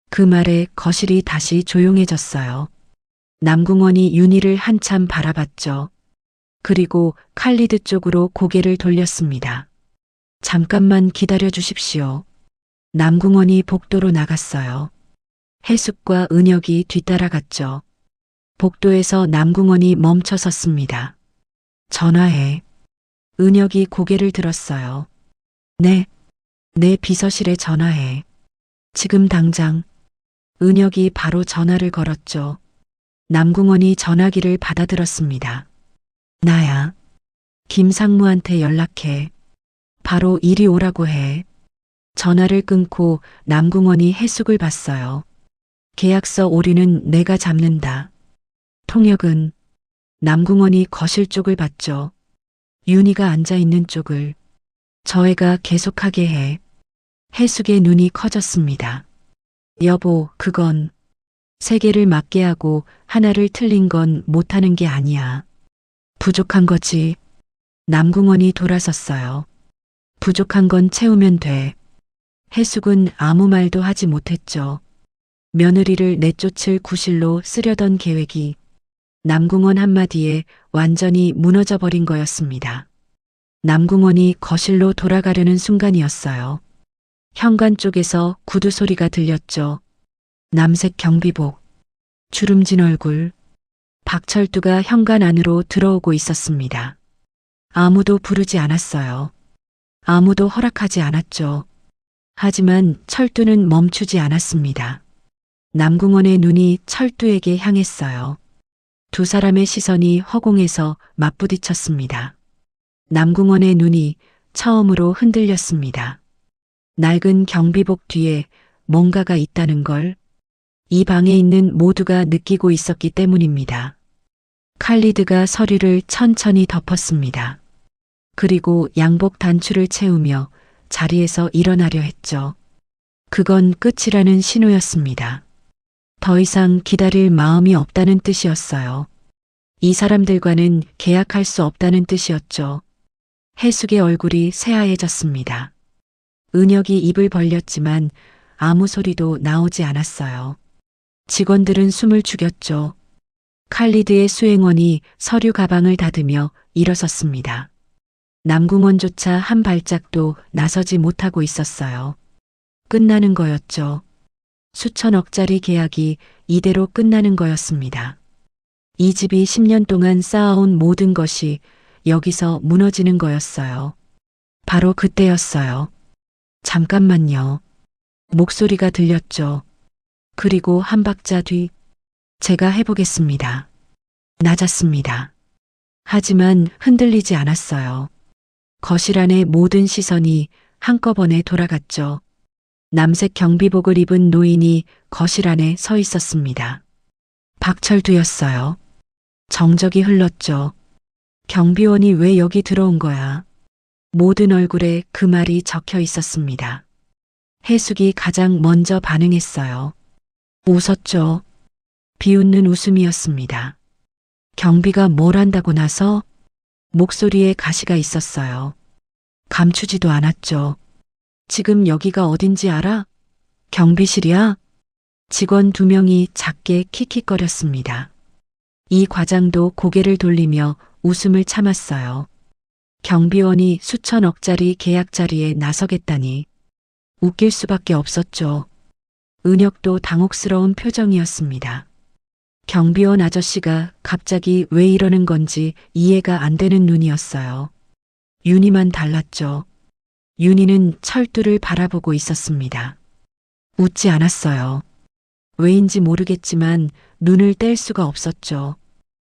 그 말에 거실이 다시 조용해졌어요. 남궁원이 윤희를 한참 바라봤죠. 그리고 칼리드 쪽으로 고개를 돌렸습니다. 잠깐만 기다려 주십시오. 남궁원이 복도로 나갔어요. 해숙과 은혁이 뒤따라갔죠. 복도에서 남궁원이 멈춰 섰습니다. 전화해. 은혁이 고개를 들었어요. 네. 내 비서실에 전화해. 지금 당장. 은혁이 바로 전화를 걸었죠. 남궁원이 전화기를 받아들었습니다. 나야. 김상무한테 연락해. 바로 이리 오라고 해. 전화를 끊고 남궁원이 해숙을 봤어요. 계약서 오류는 내가 잡는다. 통역은 남궁원이 거실 쪽을 봤죠. 윤희가 앉아있는 쪽을. 저 애가 계속하게 해. 해숙의 눈이 커졌습니다. 여보, 그건 세 개를 맞게 하고 하나를 틀린 건 못하는 게 아니야. 부족한 거지. 남궁원이 돌아섰어요. 부족한 건 채우면 돼. 해숙은 아무 말도 하지 못했죠. 며느리를 내쫓을 구실로 쓰려던 계획이 남궁원 한마디에 완전히 무너져 버린 거였습니다. 남궁원이 거실로 돌아가려는 순간이었어요. 현관 쪽에서 구두 소리가 들렸죠. 남색 경비복, 주름진 얼굴, 박철두가 현관 안으로 들어오고 있었습니다. 아무도 부르지 않았어요. 아무도 허락하지 않았죠. 하지만 철두는 멈추지 않았습니다. 남궁원의 눈이 철두에게 향했어요. 두 사람의 시선이 허공에서 맞부딪혔습니다. 남궁원의 눈이 처음으로 흔들렸습니다. 낡은 경비복 뒤에 뭔가가 있다는 걸 이 방에 있는 모두가 느끼고 있었기 때문입니다. 칼리드가 서류를 천천히 덮었습니다. 그리고 양복 단추를 채우며 자리에서 일어나려 했죠. 그건 끝이라는 신호였습니다. 더 이상 기다릴 마음이 없다는 뜻이었어요. 이 사람들과는 계약할 수 없다는 뜻이었죠. 해숙의 얼굴이 새하얘졌습니다. 은혁이 입을 벌렸지만 아무 소리도 나오지 않았어요. 직원들은 숨을 죽였죠. 칼리드의 수행원이 서류 가방을 닫으며 일어섰습니다. 남궁원조차 한 발짝도 나서지 못하고 있었어요. 끝나는 거였죠. 수천억짜리 계약이 이대로 끝나는 거였습니다. 이 집이 10년 동안 쌓아온 모든 것이 여기서 무너지는 거였어요. 바로 그때였어요. 잠깐만요. 목소리가 들렸죠. 그리고 한 박자 뒤, 제가 해보겠습니다. 낮았습니다. 하지만 흔들리지 않았어요. 거실 안의 모든 시선이 한꺼번에 돌아갔죠. 남색 경비복을 입은 노인이 거실 안에 서 있었습니다. 박철두였어요. 정적이 흘렀죠. 경비원이 왜 여기 들어온 거야? 모든 얼굴에 그 말이 적혀 있었습니다. 해숙이 가장 먼저 반응했어요. 웃었죠. 비웃는 웃음이었습니다. 경비가 뭘 한다고 나서 목소리에 가시가 있었어요. 감추지도 않았죠. 지금 여기가 어딘지 알아? 경비실이야? 직원 2명이 작게 킥킥거렸습니다. 이 과장도 고개를 돌리며 웃음을 참았어요. 경비원이 수천억짜리 계약 자리에 나서겠다니 웃길 수밖에 없었죠. 은혁도 당혹스러운 표정이었습니다. 경비원 아저씨가 갑자기 왜 이러는 건지 이해가 안 되는 눈이었어요. 윤희만 달랐죠. 윤희는 철두를 바라보고 있었습니다. 웃지 않았어요. 왜인지 모르겠지만 눈을 뗄 수가 없었죠.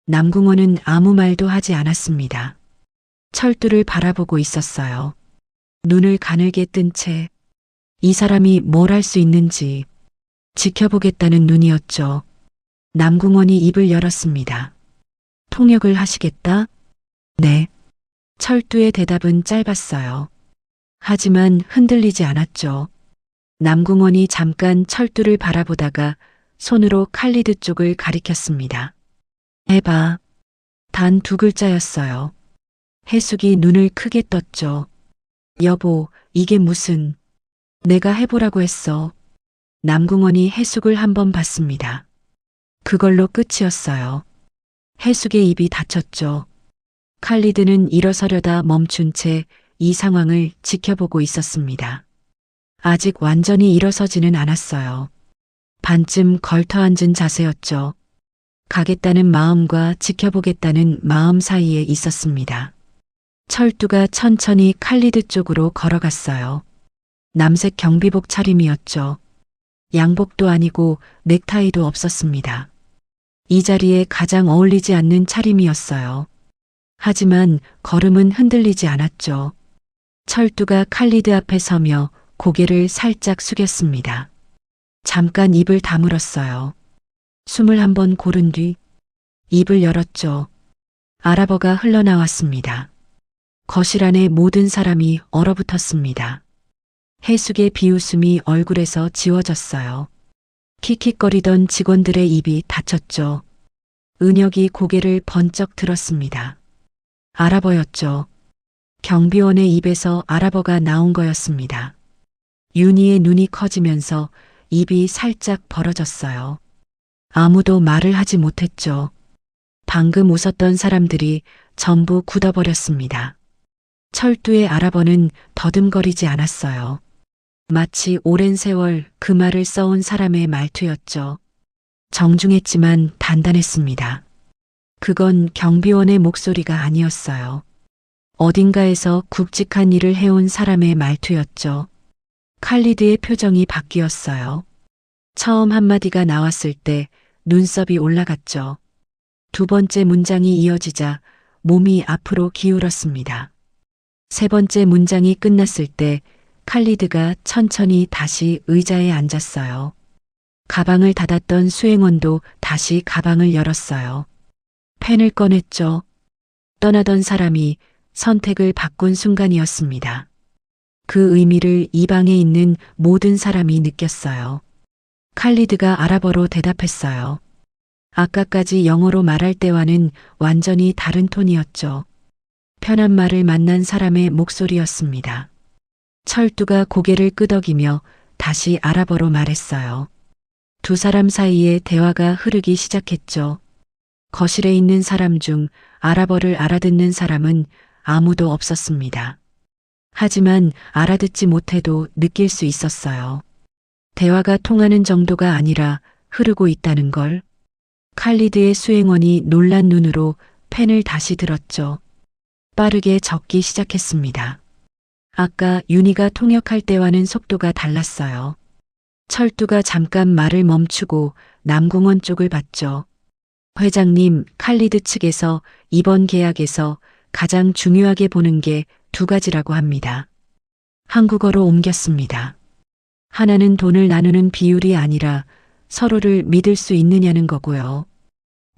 남궁원은 아무 말도 하지 않았습니다. 철두를 바라보고 있었어요. 눈을 가늘게 뜬 채 이 사람이 뭘 할 수 있는지 지켜보겠다는 눈이었죠. 남궁원이 입을 열었습니다. 통역을 하시겠다? 네. 철두의 대답은 짧았어요. 하지만 흔들리지 않았죠. 남궁원이 잠깐 철두를 바라보다가 손으로 칼리드 쪽을 가리켰습니다. 해봐. 단 2글자였어요. 해숙이 눈을 크게 떴죠. 여보, 이게 무슨... 내가 해보라고 했어. 남궁원이 해숙을 한번 봤습니다. 그걸로 끝이었어요. 해숙의 입이 닫혔죠. 칼리드는 일어서려다 멈춘 채 이 상황을 지켜보고 있었습니다. 아직 완전히 일어서지는 않았어요. 반쯤 걸터앉은 자세였죠. 가겠다는 마음과 지켜보겠다는 마음 사이에 있었습니다. 철두가 천천히 칼리드 쪽으로 걸어갔어요. 남색 경비복 차림이었죠. 양복도 아니고 넥타이도 없었습니다. 이 자리에 가장 어울리지 않는 차림이었어요. 하지만 걸음은 흔들리지 않았죠. 철두가 칼리드 앞에 서며 고개를 살짝 숙였습니다. 잠깐 입을 다물었어요. 숨을 한번 고른 뒤 입을 열었죠. 아랍어가 흘러나왔습니다. 거실 안에 모든 사람이 얼어붙었습니다. 해숙의 비웃음이 얼굴에서 지워졌어요. 킥킥거리던 직원들의 입이 닫혔죠. 은혁이 고개를 번쩍 들었습니다. 아랍어였죠. 경비원의 입에서 아랍어가 나온 거였습니다. 윤희의 눈이 커지면서 입이 살짝 벌어졌어요. 아무도 말을 하지 못했죠. 방금 웃었던 사람들이 전부 굳어버렸습니다. 철두의 아랍어는 더듬거리지 않았어요. 마치 오랜 세월 그 말을 써온 사람의 말투였죠. 정중했지만 단단했습니다. 그건 경비원의 목소리가 아니었어요. 어딘가에서 굵직한 일을 해온 사람의 말투였죠. 칼리드의 표정이 바뀌었어요. 처음 한마디가 나왔을 때 눈썹이 올라갔죠. 2번째 문장이 이어지자 몸이 앞으로 기울었습니다. 3번째 문장이 끝났을 때 칼리드가 천천히 다시 의자에 앉았어요. 가방을 닫았던 수행원도 다시 가방을 열었어요. 펜을 꺼냈죠. 떠나던 사람이 선택을 바꾼 순간이었습니다. 그 의미를 이 방에 있는 모든 사람이 느꼈어요. 칼리드가 아랍어로 대답했어요. 아까까지 영어로 말할 때와는 완전히 다른 톤이었죠. 편한 말을 만난 사람의 목소리였습니다. 철두가 고개를 끄덕이며 다시 아랍어로 말했어요. 2 사람 사이에 대화가 흐르기 시작했죠. 거실에 있는 사람 중 아랍어를 알아듣는 사람은 아무도 없었습니다. 하지만 알아듣지 못해도 느낄 수 있었어요. 대화가 통하는 정도가 아니라 흐르고 있다는 걸. 칼리드의 수행원이 놀란 눈으로 펜을 다시 들었죠. 빠르게 적기 시작했습니다. 아까 윤희가 통역할 때와는 속도가 달랐어요. 철두가 잠깐 말을 멈추고 남궁원 쪽을 봤죠. 회장님, 칼리드 측에서 이번 계약에서 가장 중요하게 보는 게 두 가지라고 합니다. 한국어로 옮겼습니다. 하나는 돈을 나누는 비율이 아니라 서로를 믿을 수 있느냐는 거고요.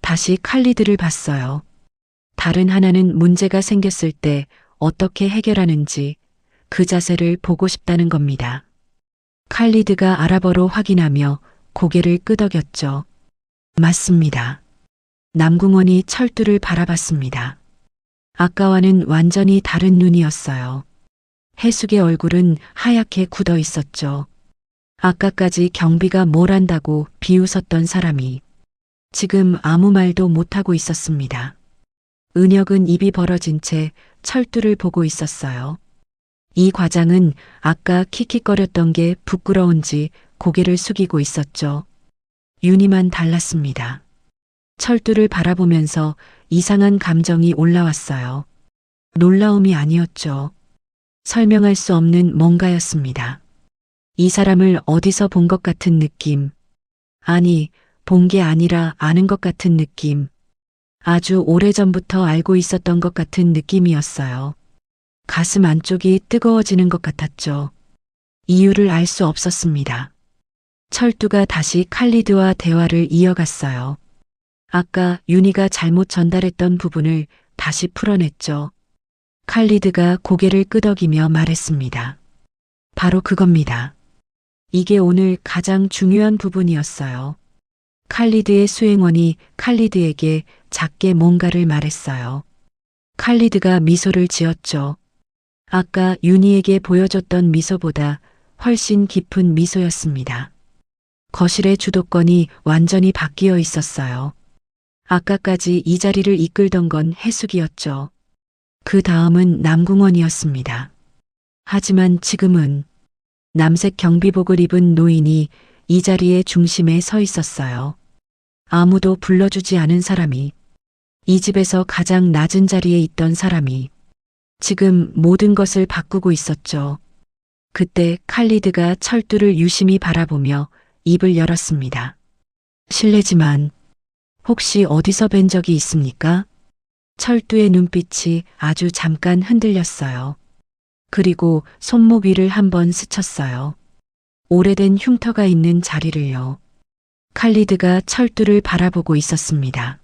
다시 칼리드를 봤어요. 다른 하나는 문제가 생겼을 때 어떻게 해결하는지 그 자세를 보고 싶다는 겁니다. 칼리드가 아랍어로 확인하며 고개를 끄덕였죠. 맞습니다. 남궁원이 철두를 바라봤습니다. 아까와는 완전히 다른 눈이었어요. 해숙의 얼굴은 하얗게 굳어 있었죠. 아까까지 경비가 뭘 한다고 비웃었던 사람이 지금 아무 말도 못하고 있었습니다. 은혁은 입이 벌어진 채 철두를 보고 있었어요. 이 과장은 아까 킥킥거렸던 게 부끄러운지 고개를 숙이고 있었죠. 윤희만 달랐습니다. 철두를 바라보면서 이상한 감정이 올라왔어요. 놀라움이 아니었죠. 설명할 수 없는 뭔가였습니다. 이 사람을 어디서 본 것 같은 느낌. 아니, 본 게 아니라 아는 것 같은 느낌. 아주 오래전부터 알고 있었던 것 같은 느낌이었어요. 가슴 안쪽이 뜨거워지는 것 같았죠. 이유를 알 수 없었습니다. 철두가 다시 칼리드와 대화를 이어갔어요. 아까 윤희가 잘못 전달했던 부분을 다시 풀어냈죠. 칼리드가 고개를 끄덕이며 말했습니다. 바로 그겁니다. 이게 오늘 가장 중요한 부분이었어요. 칼리드의 수행원이 칼리드에게 작게 뭔가를 말했어요. 칼리드가 미소를 지었죠. 아까 윤희에게 보여줬던 미소보다 훨씬 깊은 미소였습니다. 거실의 주도권이 완전히 바뀌어 있었어요. 아까까지 이 자리를 이끌던 건 해숙이었죠. 그 다음은 남궁원이었습니다. 하지만 지금은 남색 경비복을 입은 노인이 이 자리의 중심에 서 있었어요. 아무도 불러주지 않은 사람이, 이 집에서 가장 낮은 자리에 있던 사람이 지금 모든 것을 바꾸고 있었죠. 그때 칼리드가 철두를 유심히 바라보며 입을 열었습니다. 실례지만 혹시 어디서 뵌 적이 있습니까? 철두의 눈빛이 아주 잠깐 흔들렸어요. 그리고 손목 위를 한번 스쳤어요. 오래된 흉터가 있는 자리를요. 칼리드가 철두를 바라보고 있었습니다.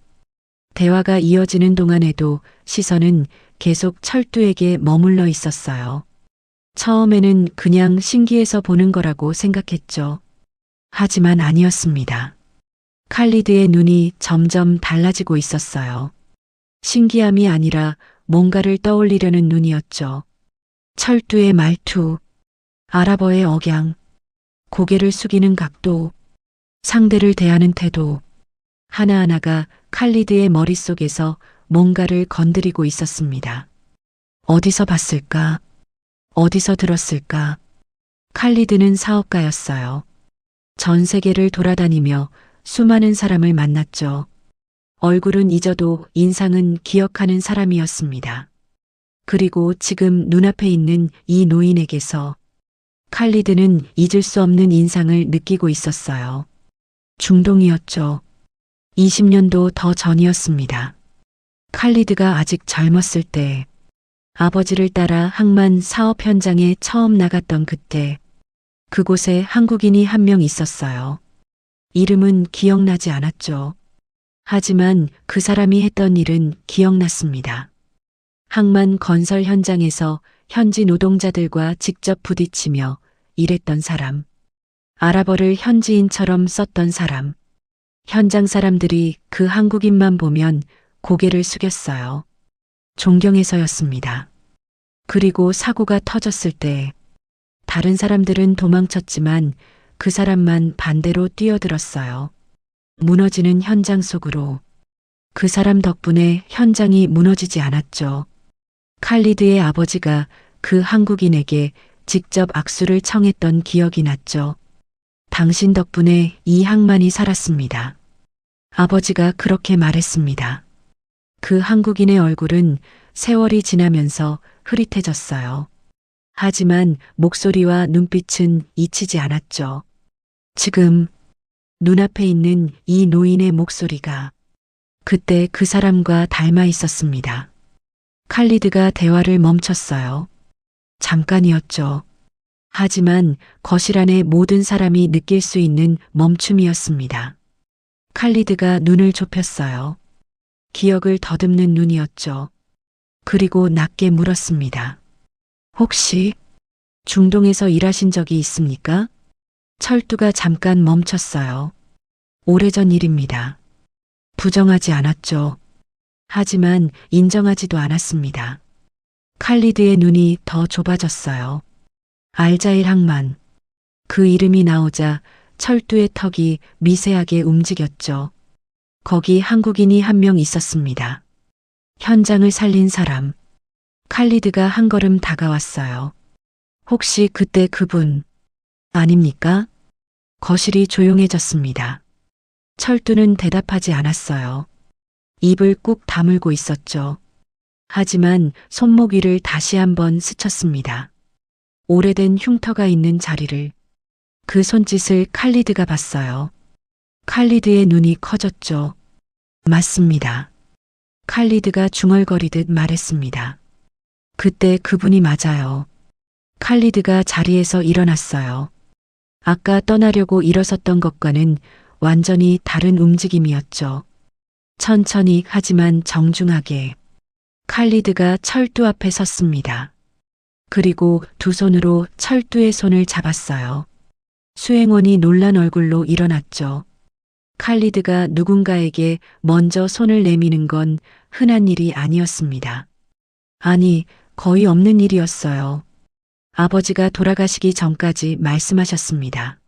대화가 이어지는 동안에도 시선은 계속 철두에게 머물러 있었어요. 처음에는 그냥 신기해서 보는 거라고 생각했죠. 하지만 아니었습니다. 칼리드의 눈이 점점 달라지고 있었어요. 신기함이 아니라 뭔가를 떠올리려는 눈이었죠. 철두의 말투, 아랍어의 억양, 고개를 숙이는 각도, 상대를 대하는 태도, 하나하나가 칼리드의 머릿속에서 뭔가를 건드리고 있었습니다. 어디서 봤을까? 어디서 들었을까? 칼리드는 사업가였어요. 전 세계를 돌아다니며 수많은 사람을 만났죠. 얼굴은 잊어도 인상은 기억하는 사람이었습니다. 그리고 지금 눈앞에 있는 이 노인에게서 칼리드는 잊을 수 없는 인상을 느끼고 있었어요. 중동이었죠. 20년도 더 전이었습니다. 칼리드가 아직 젊었을 때, 아버지를 따라 항만 사업 현장에 처음 나갔던 그때, 그곳에 한국인이 한 명 있었어요. 이름은 기억나지 않았죠. 하지만 그 사람이 했던 일은 기억났습니다. 항만 건설 현장에서 현지 노동자들과 직접 부딪히며 일했던 사람, 아랍어를 현지인처럼 썼던 사람, 현장 사람들이 그 한국인만 보면 고개를 숙였어요. 존경해서였습니다. 그리고 사고가 터졌을 때 다른 사람들은 도망쳤지만 그 사람만 반대로 뛰어들었어요. 무너지는 현장 속으로. 그 사람 덕분에 현장이 무너지지 않았죠. 칼리드의 아버지가 그 한국인에게 직접 악수를 청했던 기억이 났죠. 당신 덕분에 이 항만이 살았습니다. 아버지가 그렇게 말했습니다. 그 한국인의 얼굴은 세월이 지나면서 흐릿해졌어요. 하지만 목소리와 눈빛은 잊히지 않았죠. 지금 눈앞에 있는 이 노인의 목소리가 그때 그 사람과 닮아 있었습니다. 칼리드가 대화를 멈췄어요. 잠깐이었죠. 하지만 거실 안의 모든 사람이 느낄 수 있는 멈춤이었습니다. 칼리드가 눈을 좁혔어요. 기억을 더듬는 눈이었죠. 그리고 낮게 물었습니다. 혹시 중동에서 일하신 적이 있습니까? 철두가 잠깐 멈췄어요. 오래전 일입니다. 부정하지 않았죠. 하지만 인정하지도 않았습니다. 칼리드의 눈이 더 좁아졌어요. 알자일 항만. 그 이름이 나오자 철두의 턱이 미세하게 움직였죠. 거기 한국인이 한 명 있었습니다. 현장을 살린 사람. 칼리드가 한 걸음 다가왔어요. 혹시 그때 그분 아닙니까? 거실이 조용해졌습니다. 철두는 대답하지 않았어요. 입을 꾹 다물고 있었죠. 하지만 손목 위를 다시 한번 스쳤습니다. 오래된 흉터가 있는 자리를. 그 손짓을 칼리드가 봤어요. 칼리드의 눈이 커졌죠. 맞습니다. 칼리드가 중얼거리듯 말했습니다. 그때 그분이 맞아요. 칼리드가 자리에서 일어났어요. 아까 떠나려고 일어섰던 것과는 완전히 다른 움직임이었죠. 천천히 하지만 정중하게. 칼리드가 철두 앞에 섰습니다. 그리고 두 손으로 철두의 손을 잡았어요. 수행원이 놀란 얼굴로 일어났죠. 칼리드가 누군가에게 먼저 손을 내미는 건 흔한 일이 아니었습니다. 아니, 거의 없는 일이었어요. 아버지가 돌아가시기 전까지 말씀하셨습니다.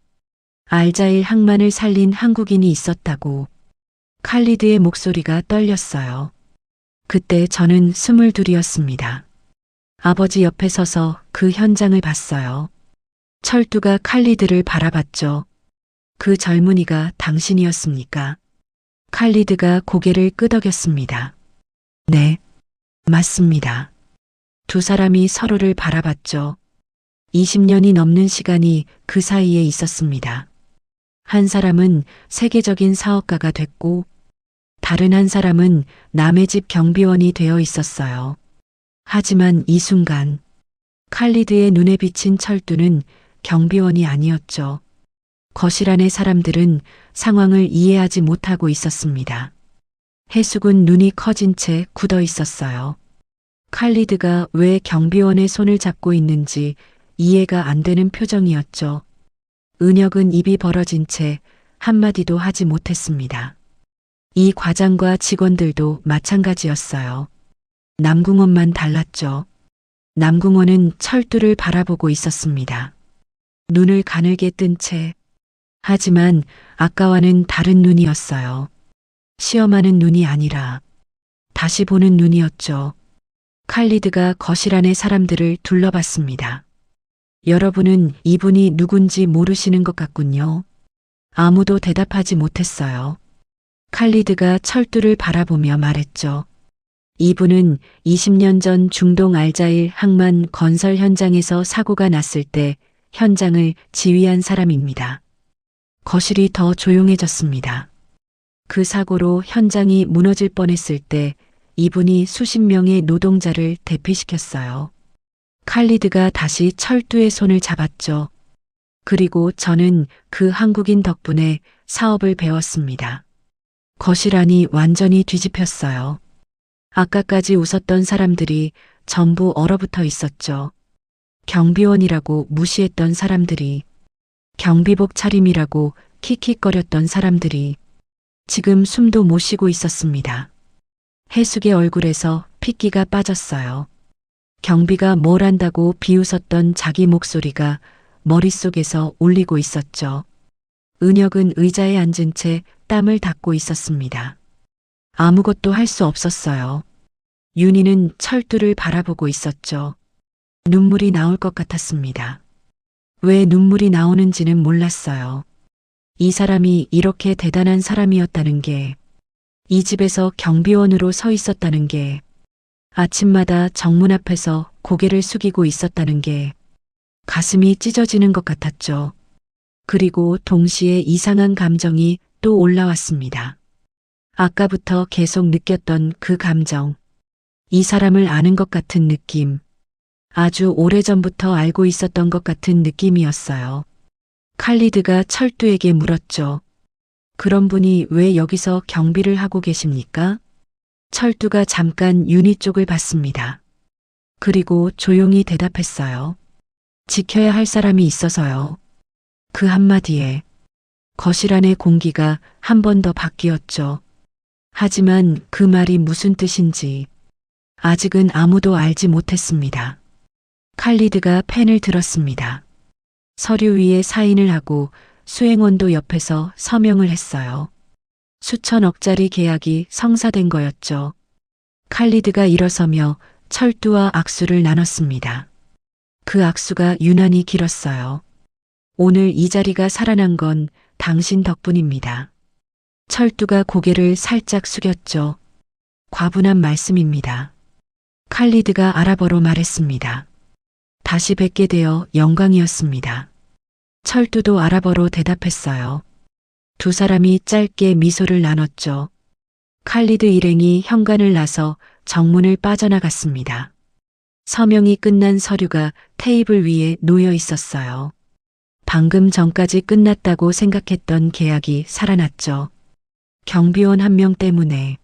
알자일 항만을 살린 한국인이 있었다고. 칼리드의 목소리가 떨렸어요. 그때 저는 22이었습니다. 아버지 옆에 서서 그 현장을 봤어요. 철두가 칼리드를 바라봤죠. 그 젊은이가 당신이었습니까? 칼리드가 고개를 끄덕였습니다. 네, 맞습니다. 두 사람이 서로를 바라봤죠. 20년이 넘는 시간이 그 사이에 있었습니다. 한 사람은 세계적인 사업가가 됐고, 다른 한 사람은 남의 집 경비원이 되어 있었어요. 하지만 이 순간, 칼리드의 눈에 비친 철두는 경비원이 아니었죠. 거실 안의 사람들은 상황을 이해하지 못하고 있었습니다. 해숙은 눈이 커진 채 굳어 있었어요. 칼리드가 왜 경비원의 손을 잡고 있는지 이해가 안 되는 표정이었죠. 은혁은 입이 벌어진 채 한마디도 하지 못했습니다. 이 과장과 직원들도 마찬가지였어요. 남궁원만 달랐죠. 남궁원은 철두를 바라보고 있었습니다. 눈을 가늘게 뜬 채. 하지만 아까와는 다른 눈이었어요. 시험하는 눈이 아니라 다시 보는 눈이었죠. 칼리드가 거실 안의 사람들을 둘러봤습니다. 여러분은 이분이 누군지 모르시는 것 같군요. 아무도 대답하지 못했어요. 칼리드가 철두를 바라보며 말했죠. 이분은 20년 전 중동 알자일 항만 건설 현장에서 사고가 났을 때 현장을 지휘한 사람입니다. 거실이 더 조용해졌습니다. 그 사고로 현장이 무너질 뻔했을 때 이분이 수십 명의 노동자를 대피시켰어요. 칼리드가 다시 철두의 손을 잡았죠. 그리고 저는 그 한국인 덕분에 사업을 배웠습니다. 거실 안이 완전히 뒤집혔어요. 아까까지 웃었던 사람들이 전부 얼어붙어 있었죠. 경비원이라고 무시했던 사람들이, 경비복 차림이라고 킥킥거렸던 사람들이 지금 숨도 못 쉬고 있었습니다. 해숙의 얼굴에서 핏기가 빠졌어요. 경비가 뭘 안다고 비웃었던 자기 목소리가 머릿속에서 울리고 있었죠. 은혁은 의자에 앉은 채 땀을 닦고 있었습니다. 아무것도 할 수 없었어요. 윤희는 철두를 바라보고 있었죠. 눈물이 나올 것 같았습니다. 왜 눈물이 나오는지는 몰랐어요. 이 사람이 이렇게 대단한 사람이었다는 게, 이 집에서 경비원으로 서 있었다는 게, 아침마다 정문 앞에서 고개를 숙이고 있었다는 게 가슴이 찢어지는 것 같았죠. 그리고 동시에 이상한 감정이 또 올라왔습니다. 아까부터 계속 느꼈던 그 감정. 이 사람을 아는 것 같은 느낌. 아주 오래전부터 알고 있었던 것 같은 느낌이었어요. 칼리드가 철두에게 물었죠. 그런 분이 왜 여기서 경비를 하고 계십니까? 철두가 잠깐 윤희 쪽을 봤습니다. 그리고 조용히 대답했어요. 지켜야 할 사람이 있어서요. 그 한마디에 거실 안의 공기가 한 번 더 바뀌었죠. 하지만 그 말이 무슨 뜻인지 아직은 아무도 알지 못했습니다. 칼리드가 펜을 들었습니다. 서류 위에 사인을 하고 수행원도 옆에서 서명을 했어요. 수천억짜리 계약이 성사된 거였죠. 칼리드가 일어서며 철두와 악수를 나눴습니다. 그 악수가 유난히 길었어요. 오늘 이 자리가 살아난 건 당신 덕분입니다. 철두가 고개를 살짝 숙였죠. 과분한 말씀입니다. 칼리드가 아랍어로 말했습니다. 다시 뵙게 되어 영광이었습니다. 철두도 아랍어로 대답했어요. 두 사람이 짧게 미소를 나눴죠. 칼리드 일행이 현관을 나서 정문을 빠져나갔습니다. 서명이 끝난 서류가 테이블 위에 놓여 있었어요. 방금 전까지 끝났다고 생각했던 계약이 살아났죠. 경비원 한 명 때문에,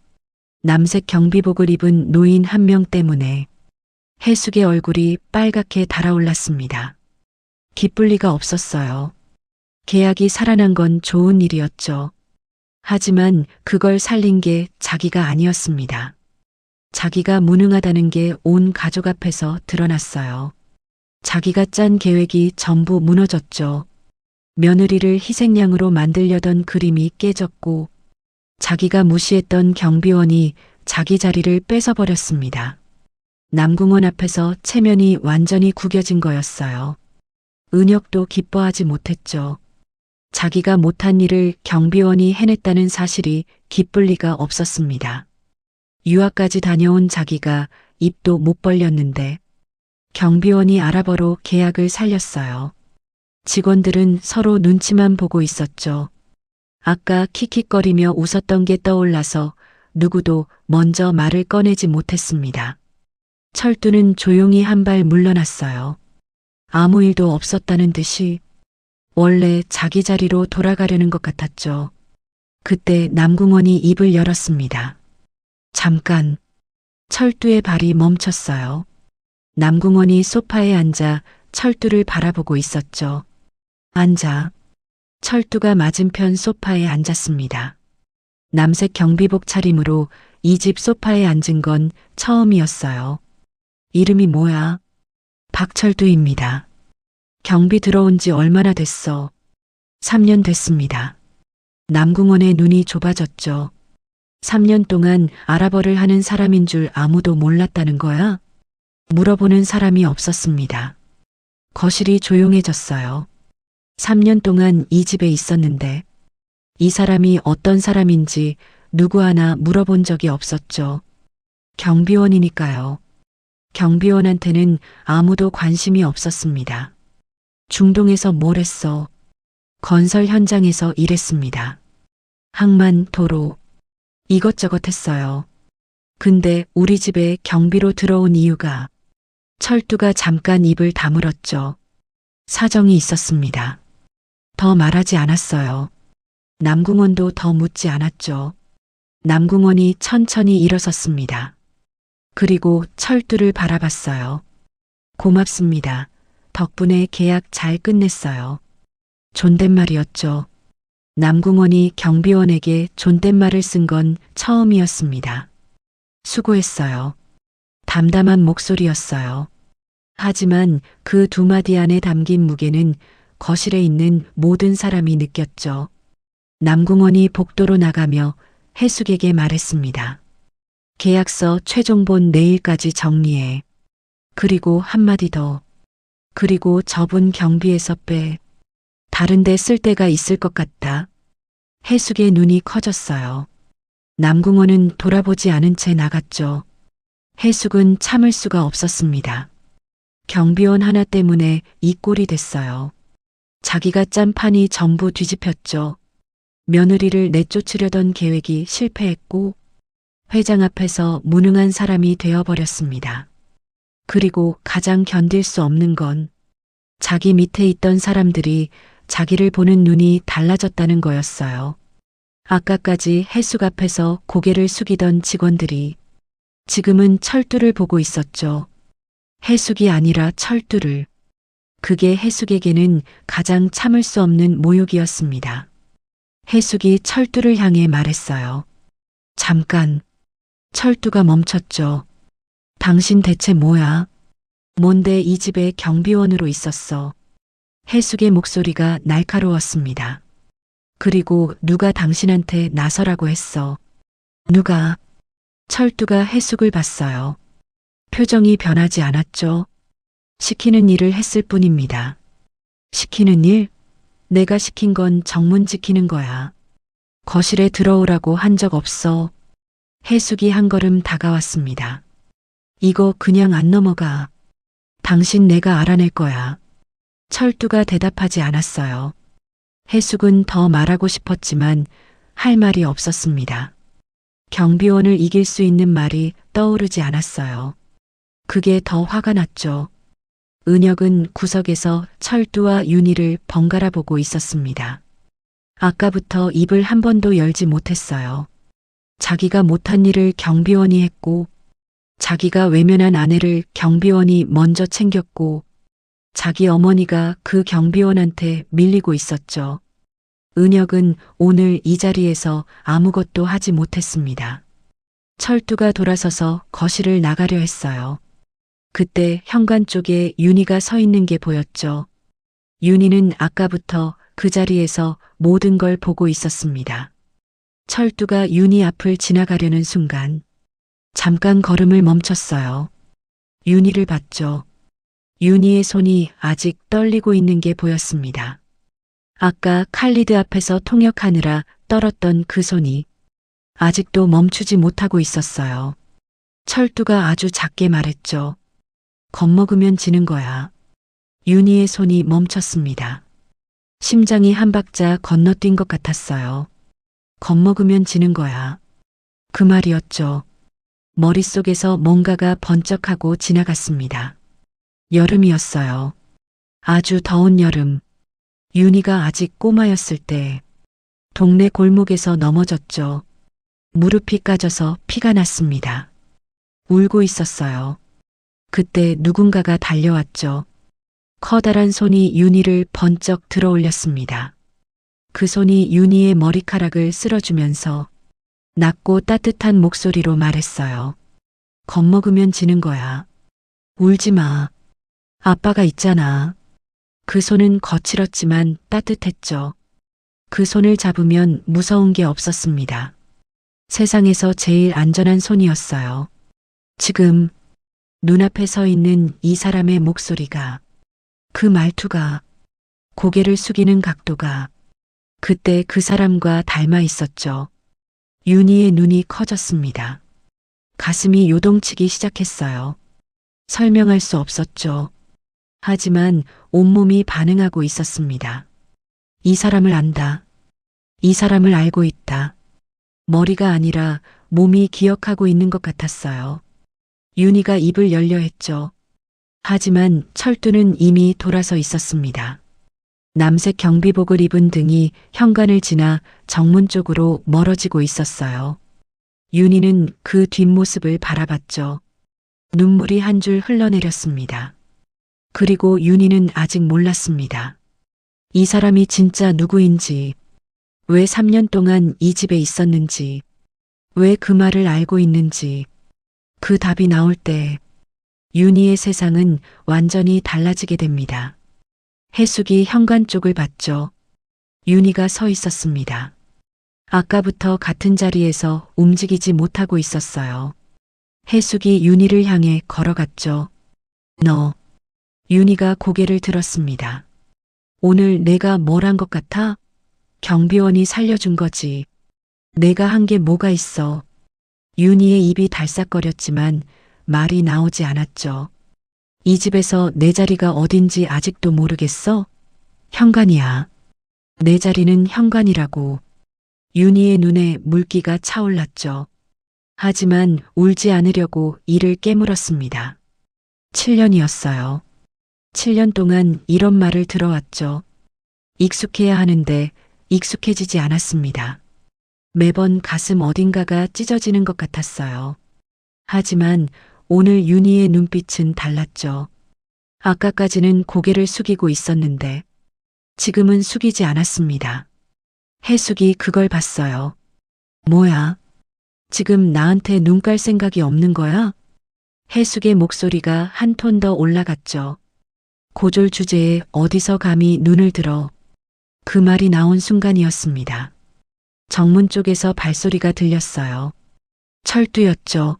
남색 경비복을 입은 노인 한 명 때문에 해숙의 얼굴이 빨갛게 달아올랐습니다. 기쁠 리가 없었어요. 계약이 살아난 건 좋은 일이었죠. 하지만 그걸 살린 게 자기가 아니었습니다. 자기가 무능하다는 게 온 가족 앞에서 드러났어요. 자기가 짠 계획이 전부 무너졌죠. 며느리를 희생양으로 만들려던 그림이 깨졌고 자기가 무시했던 경비원이 자기 자리를 뺏어버렸습니다. 남궁원 앞에서 체면이 완전히 구겨진 거였어요. 은혁도 기뻐하지 못했죠. 자기가 못한 일을 경비원이 해냈다는 사실이 기쁠 리가 없었습니다. 유학까지 다녀온 자기가 입도 못 벌렸는데 경비원이 아랍어로 계약을 살렸어요. 직원들은 서로 눈치만 보고 있었죠. 아까 킥킥거리며 웃었던 게 떠올라서 누구도 먼저 말을 꺼내지 못했습니다. 철두는 조용히 한 발 물러났어요. 아무 일도 없었다는 듯이 원래 자기 자리로 돌아가려는 것 같았죠. 그때 남궁원이 입을 열었습니다. 잠깐. 철두의 발이 멈췄어요. 남궁원이 소파에 앉아 철두를 바라보고 있었죠. 앉아. 철두가 맞은편 소파에 앉았습니다. 남색 경비복 차림으로 이 집 소파에 앉은 건 처음이었어요. 이름이 뭐야? 박철두입니다. 경비 들어온 지 얼마나 됐어? 3년 됐습니다. 남궁원의 눈이 좁아졌죠. 3년 동안 아랍어를 하는 사람인 줄 아무도 몰랐다는 거야? 물어보는 사람이 없었습니다. 거실이 조용해졌어요. 3년 동안 이 집에 있었는데 이 사람이 어떤 사람인지 누구 하나 물어본 적이 없었죠. 경비원이니까요. 경비원한테는 아무도 관심이 없었습니다. 중동에서 뭘 했어? 건설 현장에서 일했습니다. 항만, 도로, 이것저것 했어요. 근데 우리 집에 경비로 들어온 이유가 철두가 잠깐 입을 다물었죠. 사정이 있었습니다. 더 말하지 않았어요. 남궁원도 더 묻지 않았죠. 남궁원이 천천히 일어섰습니다. 그리고 철두를 바라봤어요. 고맙습니다. 덕분에 계약 잘 끝냈어요. 존댓말이었죠. 남궁원이 경비원에게 존댓말을 쓴 건 처음이었습니다. 수고했어요. 담담한 목소리였어요. 하지만 그 두 마디 안에 담긴 무게는 거실에 있는 모든 사람이 느꼈죠. 남궁원이 복도로 나가며 해숙에게 말했습니다. 계약서 최종본 내일까지 정리해. 그리고 한마디 더. 그리고 저분 경비에서 빼. 다른 데 쓸 데가 있을 것 같다. 해숙의 눈이 커졌어요. 남궁원은 돌아보지 않은 채 나갔죠. 해숙은 참을 수가 없었습니다. 경비원 하나 때문에 이 꼴이 됐어요. 자기가 짠 판이 전부 뒤집혔죠. 며느리를 내쫓으려던 계획이 실패했고 회장 앞에서 무능한 사람이 되어버렸습니다. 그리고 가장 견딜 수 없는 건 자기 밑에 있던 사람들이 자기를 보는 눈이 달라졌다는 거였어요. 아까까지 해숙 앞에서 고개를 숙이던 직원들이 지금은 철두를 보고 있었죠. 해숙이 아니라 철두를. 그게 해숙에게는 가장 참을 수 없는 모욕이었습니다. 해숙이 철두를 향해 말했어요. 잠깐. 철두가 멈췄죠. 당신 대체 뭐야? 뭔데 이 집에 경비원으로 있었어? 해숙의 목소리가 날카로웠습니다. 그리고 누가 당신한테 나서라고 했어? 누가? 철두가 해숙을 봤어요. 표정이 변하지 않았죠. 시키는 일을 했을 뿐입니다. 시키는 일? 내가 시킨 건 정문 지키는 거야. 거실에 들어오라고 한 적 없어. 해숙이 한 걸음 다가왔습니다. 이거 그냥 안 넘어가. 당신 내가 알아낼 거야. 철두가 대답하지 않았어요. 해숙은 더 말하고 싶었지만 할 말이 없었습니다. 경비원을 이길 수 있는 말이 떠오르지 않았어요. 그게 더 화가 났죠. 은혁은 구석에서 철두와 윤희를 번갈아 보고 있었습니다. 아까부터 입을 한 번도 열지 못했어요. 자기가 못한 일을 경비원이 했고, 자기가 외면한 아내를 경비원이 먼저 챙겼고, 자기 어머니가 그 경비원한테 밀리고 있었죠. 은혁은 오늘 이 자리에서 아무것도 하지 못했습니다. 철두가 돌아서서 거실을 나가려 했어요. 그때 현관 쪽에 윤희가 서 있는 게 보였죠. 윤희는 아까부터 그 자리에서 모든 걸 보고 있었습니다. 철두가 윤희 앞을 지나가려는 순간 잠깐 걸음을 멈췄어요. 윤희를 봤죠. 윤희의 손이 아직 떨리고 있는 게 보였습니다. 아까 칼리드 앞에서 통역하느라 떨었던 그 손이 아직도 멈추지 못하고 있었어요. 철두가 아주 작게 말했죠. 겁먹으면 지는 거야. 윤희의 손이 멈췄습니다. 심장이 한 박자 건너뛴 것 같았어요. 겁먹으면 지는 거야. 그 말이었죠. 머릿속에서 뭔가가 번쩍하고 지나갔습니다. 여름이었어요. 아주 더운 여름. 윤희가 아직 꼬마였을 때 동네 골목에서 넘어졌죠. 무릎이 까져서 피가 났습니다. 울고 있었어요. 그때 누군가가 달려왔죠. 커다란 손이 윤희를 번쩍 들어 올렸습니다. 그 손이 윤희의 머리카락을 쓸어주면서 낮고 따뜻한 목소리로 말했어요. 겁먹으면 지는 거야. 울지 마. 아빠가 있잖아. 그 손은 거칠었지만 따뜻했죠. 그 손을 잡으면 무서운 게 없었습니다. 세상에서 제일 안전한 손이었어요. 지금 눈앞에 서 있는 이 사람의 목소리가, 그 말투가, 고개를 숙이는 각도가 그때 그 사람과 닮아 있었죠. 윤희의 눈이 커졌습니다. 가슴이 요동치기 시작했어요. 설명할 수 없었죠. 하지만 온몸이 반응하고 있었습니다. 이 사람을 안다. 이 사람을 알고 있다. 머리가 아니라 몸이 기억하고 있는 것 같았어요. 윤희가 입을 열려 했죠. 하지만 철두는 이미 돌아서 있었습니다. 남색 경비복을 입은 등이 현관을 지나 정문 쪽으로 멀어지고 있었어요. 윤희는 그 뒷모습을 바라봤죠. 눈물이 한 줄 흘러내렸습니다. 그리고 윤희는 아직 몰랐습니다. 이 사람이 진짜 누구인지, 왜 3년 동안 이 집에 있었는지, 왜 그 말을 알고 있는지, 그 답이 나올 때 윤희의 세상은 완전히 달라지게 됩니다. 해숙이 현관 쪽을 봤죠. 윤희가 서 있었습니다. 아까부터 같은 자리에서 움직이지 못하고 있었어요. 해숙이 윤희를 향해 걸어갔죠. 너. 윤희가 고개를 들었습니다. 오늘 내가 뭘 한 것 같아? 경비원이 살려준 거지. 내가 한 게 뭐가 있어. 윤희의 입이 달싹거렸지만 말이 나오지 않았죠. 이 집에서 내 자리가 어딘지 아직도 모르겠어? 현관이야. 내 자리는 현관이라고. 윤희의 눈에 물기가 차올랐죠. 하지만 울지 않으려고 이를 깨물었습니다. 7년이었어요. 7년 동안 이런 말을 들어왔죠. 익숙해야 하는데 익숙해지지 않았습니다. 매번 가슴 어딘가가 찢어지는 것 같았어요. 하지만 오늘 윤희의 눈빛은 달랐죠. 아까까지는 고개를 숙이고 있었는데 지금은 숙이지 않았습니다. 해숙이 그걸 봤어요. 뭐야? 지금 나한테 눈 깔 생각이 없는 거야? 해숙의 목소리가 한 톤 더 올라갔죠. 고졸 주제에 어디서 감히 눈을 들어. 그 말이 나온 순간이었습니다. 정문 쪽에서 발소리가 들렸어요. 철두였죠.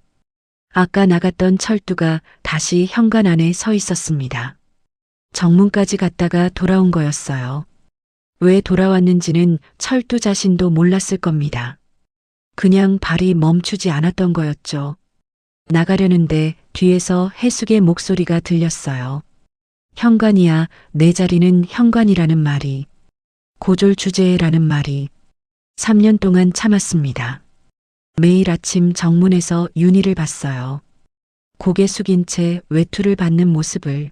아까 나갔던 철두가 다시 현관 안에 서 있었습니다. 정문까지 갔다가 돌아온 거였어요. 왜 돌아왔는지는 철두 자신도 몰랐을 겁니다. 그냥 발이 멈추지 않았던 거였죠. 나가려는데 뒤에서 해숙의 목소리가 들렸어요. 현관이야, 내 자리는 현관이라는 말이. 고졸 주제라는 말이. 3년 동안 참았습니다. 매일 아침 정문에서 윤희를 봤어요. 고개 숙인 채 외투를 받는 모습을.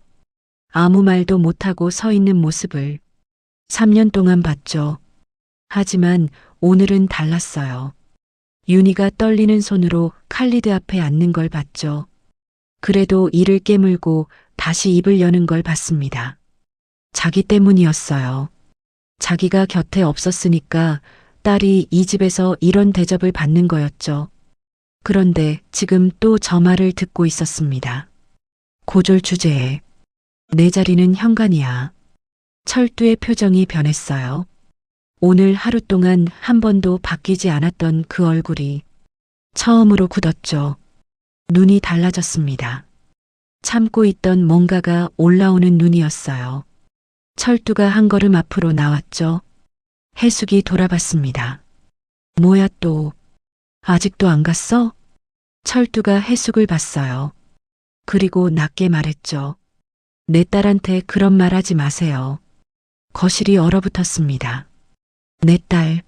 아무 말도 못하고 서 있는 모습을. 3년 동안 봤죠. 하지만 오늘은 달랐어요. 윤희가 떨리는 손으로 칼리드 앞에 앉는 걸 봤죠. 그래도 이를 깨물고 다시 입을 여는 걸 봤습니다. 자기 때문이었어요. 자기가 곁에 없었으니까 딸이 이 집에서 이런 대접을 받는 거였죠. 그런데 지금 또 저 말을 듣고 있었습니다. 고졸 주제에. 내 자리는 현관이야. 철두의 표정이 변했어요. 오늘 하루 동안 한 번도 바뀌지 않았던 그 얼굴이 처음으로 굳었죠. 눈이 달라졌습니다. 참고 있던 뭔가가 올라오는 눈이었어요. 철두가 한 걸음 앞으로 나왔죠. 해숙이 돌아봤습니다. 뭐야 또. 아직도 안 갔어? 철두가 해숙을 봤어요. 그리고 낮게 말했죠. 내 딸한테 그런 말 하지 마세요. 거실이 얼어붙었습니다. 내 딸.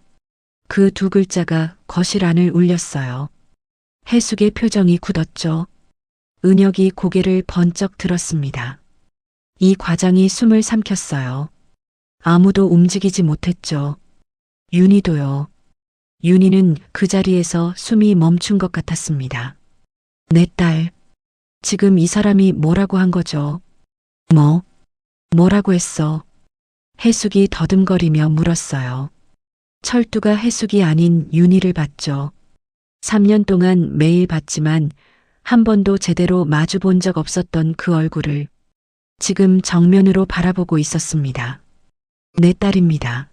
그 두 글자가 거실 안을 울렸어요. 해숙의 표정이 굳었죠. 은혁이 고개를 번쩍 들었습니다. 이 과장이 숨을 삼켰어요. 아무도 움직이지 못했죠. 윤희도요. 윤희는 그 자리에서 숨이 멈춘 것 같았습니다. 내 딸. 지금 이 사람이 뭐라고 한 거죠? 뭐라고 했어? 해숙이 더듬거리며 물었어요. 철두가 해숙이 아닌 윤희를 봤죠. 3년 동안 매일 봤지만 한 번도 제대로 마주 본 적 없었던 그 얼굴을 지금 정면으로 바라보고 있었습니다. 내 딸입니다.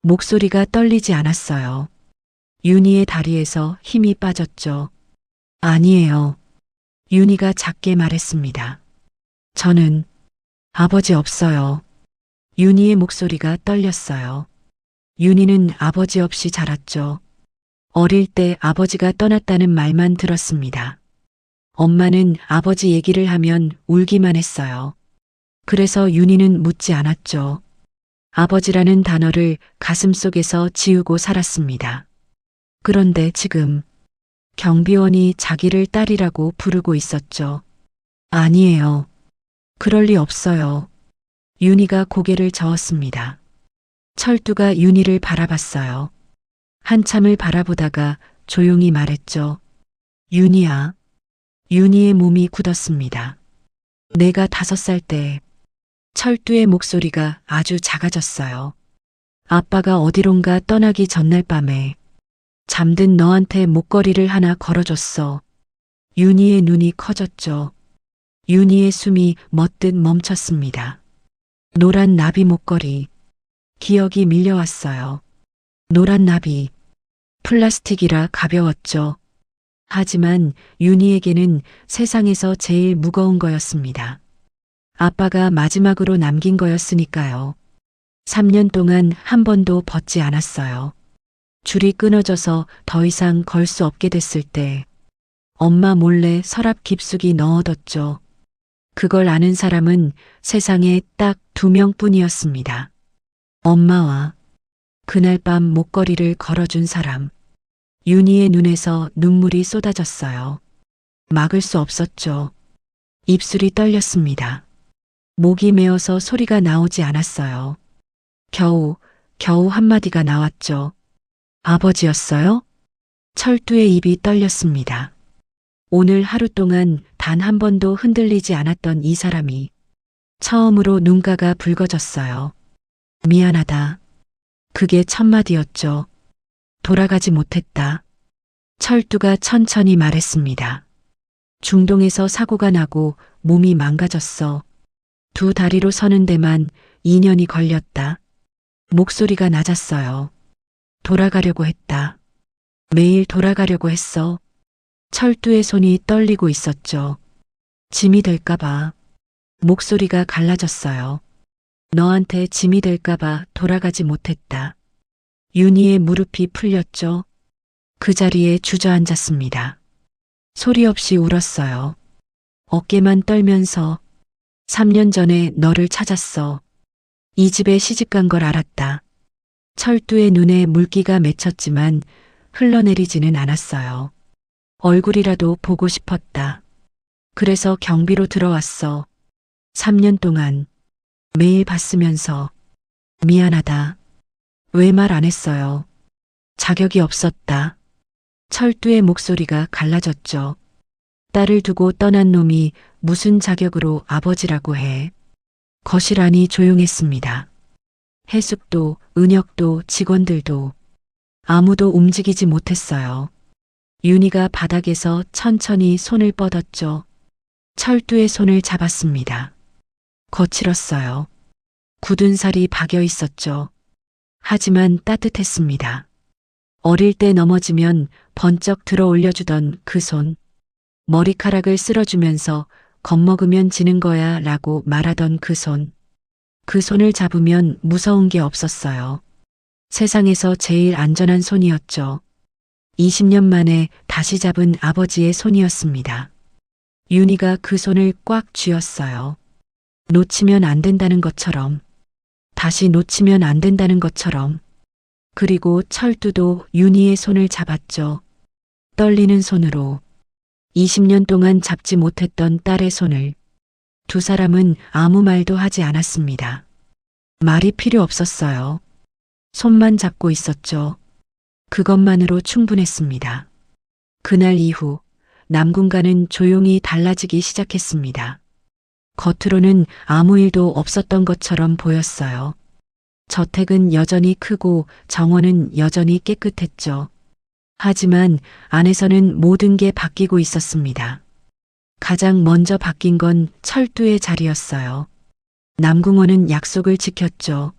목소리가 떨리지 않았어요. 윤희의 다리에서 힘이 빠졌죠. 아니에요. 윤희가 작게 말했습니다. 저는 아버지 없어요. 윤희의 목소리가 떨렸어요. 윤희는 아버지 없이 자랐죠. 어릴 때 아버지가 떠났다는 말만 들었습니다. 엄마는 아버지 얘기를 하면 울기만 했어요. 그래서 윤희는 묻지 않았죠. 아버지라는 단어를 가슴속에서 지우고 살았습니다. 그런데 지금 경비원이 자기를 딸이라고 부르고 있었죠. 아니에요. 그럴 리 없어요. 윤희가 고개를 저었습니다. 철두가 윤희를 바라봤어요. 한참을 바라보다가 조용히 말했죠. 윤희야. 윤희의 몸이 굳었습니다. 내가 5살 때 철두의 목소리가 아주 작아졌어요. 아빠가 어디론가 떠나기 전날 밤에 잠든 너한테 목걸이를 하나 걸어줬어. 윤희의 눈이 커졌죠. 윤희의 숨이 멎듯 멈췄습니다. 노란 나비 목걸이. 기억이 밀려왔어요. 노란 나비. 플라스틱이라 가벼웠죠. 하지만 윤희에게는 세상에서 제일 무거운 거였습니다. 아빠가 마지막으로 남긴 거였으니까요. 3년 동안 한 번도 벗지 않았어요. 줄이 끊어져서 더 이상 걸 수 없게 됐을 때 엄마 몰래 서랍 깊숙이 넣어뒀죠. 그걸 아는 사람은 세상에 딱 2명뿐이었습니다. 엄마와 그날 밤 목걸이를 걸어준 사람. 윤희의 눈에서 눈물이 쏟아졌어요. 막을 수 없었죠. 입술이 떨렸습니다. 목이 메어서 소리가 나오지 않았어요. 겨우 한마디가 나왔죠. 아버지였어요? 철두의 입이 떨렸습니다. 오늘 하루 동안 단 한 번도 흔들리지 않았던 이 사람이 처음으로 눈가가 붉어졌어요. 미안하다. 그게 첫마디였죠. 돌아가지 못했다. 철두가 천천히 말했습니다. 중동에서 사고가 나고 몸이 망가졌어. 2 다리로 서는 데만 2년이 걸렸다. 목소리가 낮았어요. 돌아가려고 했다. 매일 돌아가려고 했어. 철두의 손이 떨리고 있었죠. 짐이 될까봐. 목소리가 갈라졌어요. 너한테 짐이 될까봐 돌아가지 못했다. 윤희의 무릎이 풀렸죠. 그 자리에 주저앉았습니다. 소리 없이 울었어요. 어깨만 떨면서 3년 전에 너를 찾았어. 이 집에 시집간 걸 알았다. 철두의 눈에 물기가 맺혔지만 흘러내리지는 않았어요. 얼굴이라도 보고 싶었다. 그래서 경비로 들어왔어. 3년 동안 매일 봤으면서 미안하다. 왜 말 안 했어요? 자격이 없었다. 철두의 목소리가 갈라졌죠. 딸을 두고 떠난 놈이 무슨 자격으로 아버지라고 해. 거실 안이 조용했습니다. 해숙도, 은혁도, 직원들도 아무도 움직이지 못했어요. 윤희가 바닥에서 천천히 손을 뻗었죠. 철두의 손을 잡았습니다. 거칠었어요. 굳은 살이 박여 있었죠. 하지만 따뜻했습니다. 어릴 때 넘어지면 번쩍 들어 올려주던 그 손. 머리카락을 쓸어주면서 겁먹으면 지는 거야 라고 말하던 그 손. 그 손을 잡으면 무서운 게 없었어요. 세상에서 제일 안전한 손이었죠. 20년 만에 다시 잡은 아버지의 손이었습니다. 윤희가 그 손을 꽉 쥐었어요. 놓치면 안 된다는 것처럼. 다시 놓치면 안 된다는 것처럼. 그리고 철두도 윤희의 손을 잡았죠. 떨리는 손으로. 20년 동안 잡지 못했던 딸의 손을. 2 사람은 아무 말도 하지 않았습니다. 말이 필요 없었어요. 손만 잡고 있었죠. 그것만으로 충분했습니다. 그날 이후 남군가는 조용히 달라지기 시작했습니다. 겉으로는 아무 일도 없었던 것처럼 보였어요. 저택은 여전히 크고 정원은 여전히 깨끗했죠. 하지만 안에서는 모든 게 바뀌고 있었습니다. 가장 먼저 바뀐 건 철두의 자리였어요. 남궁원은 약속을 지켰죠.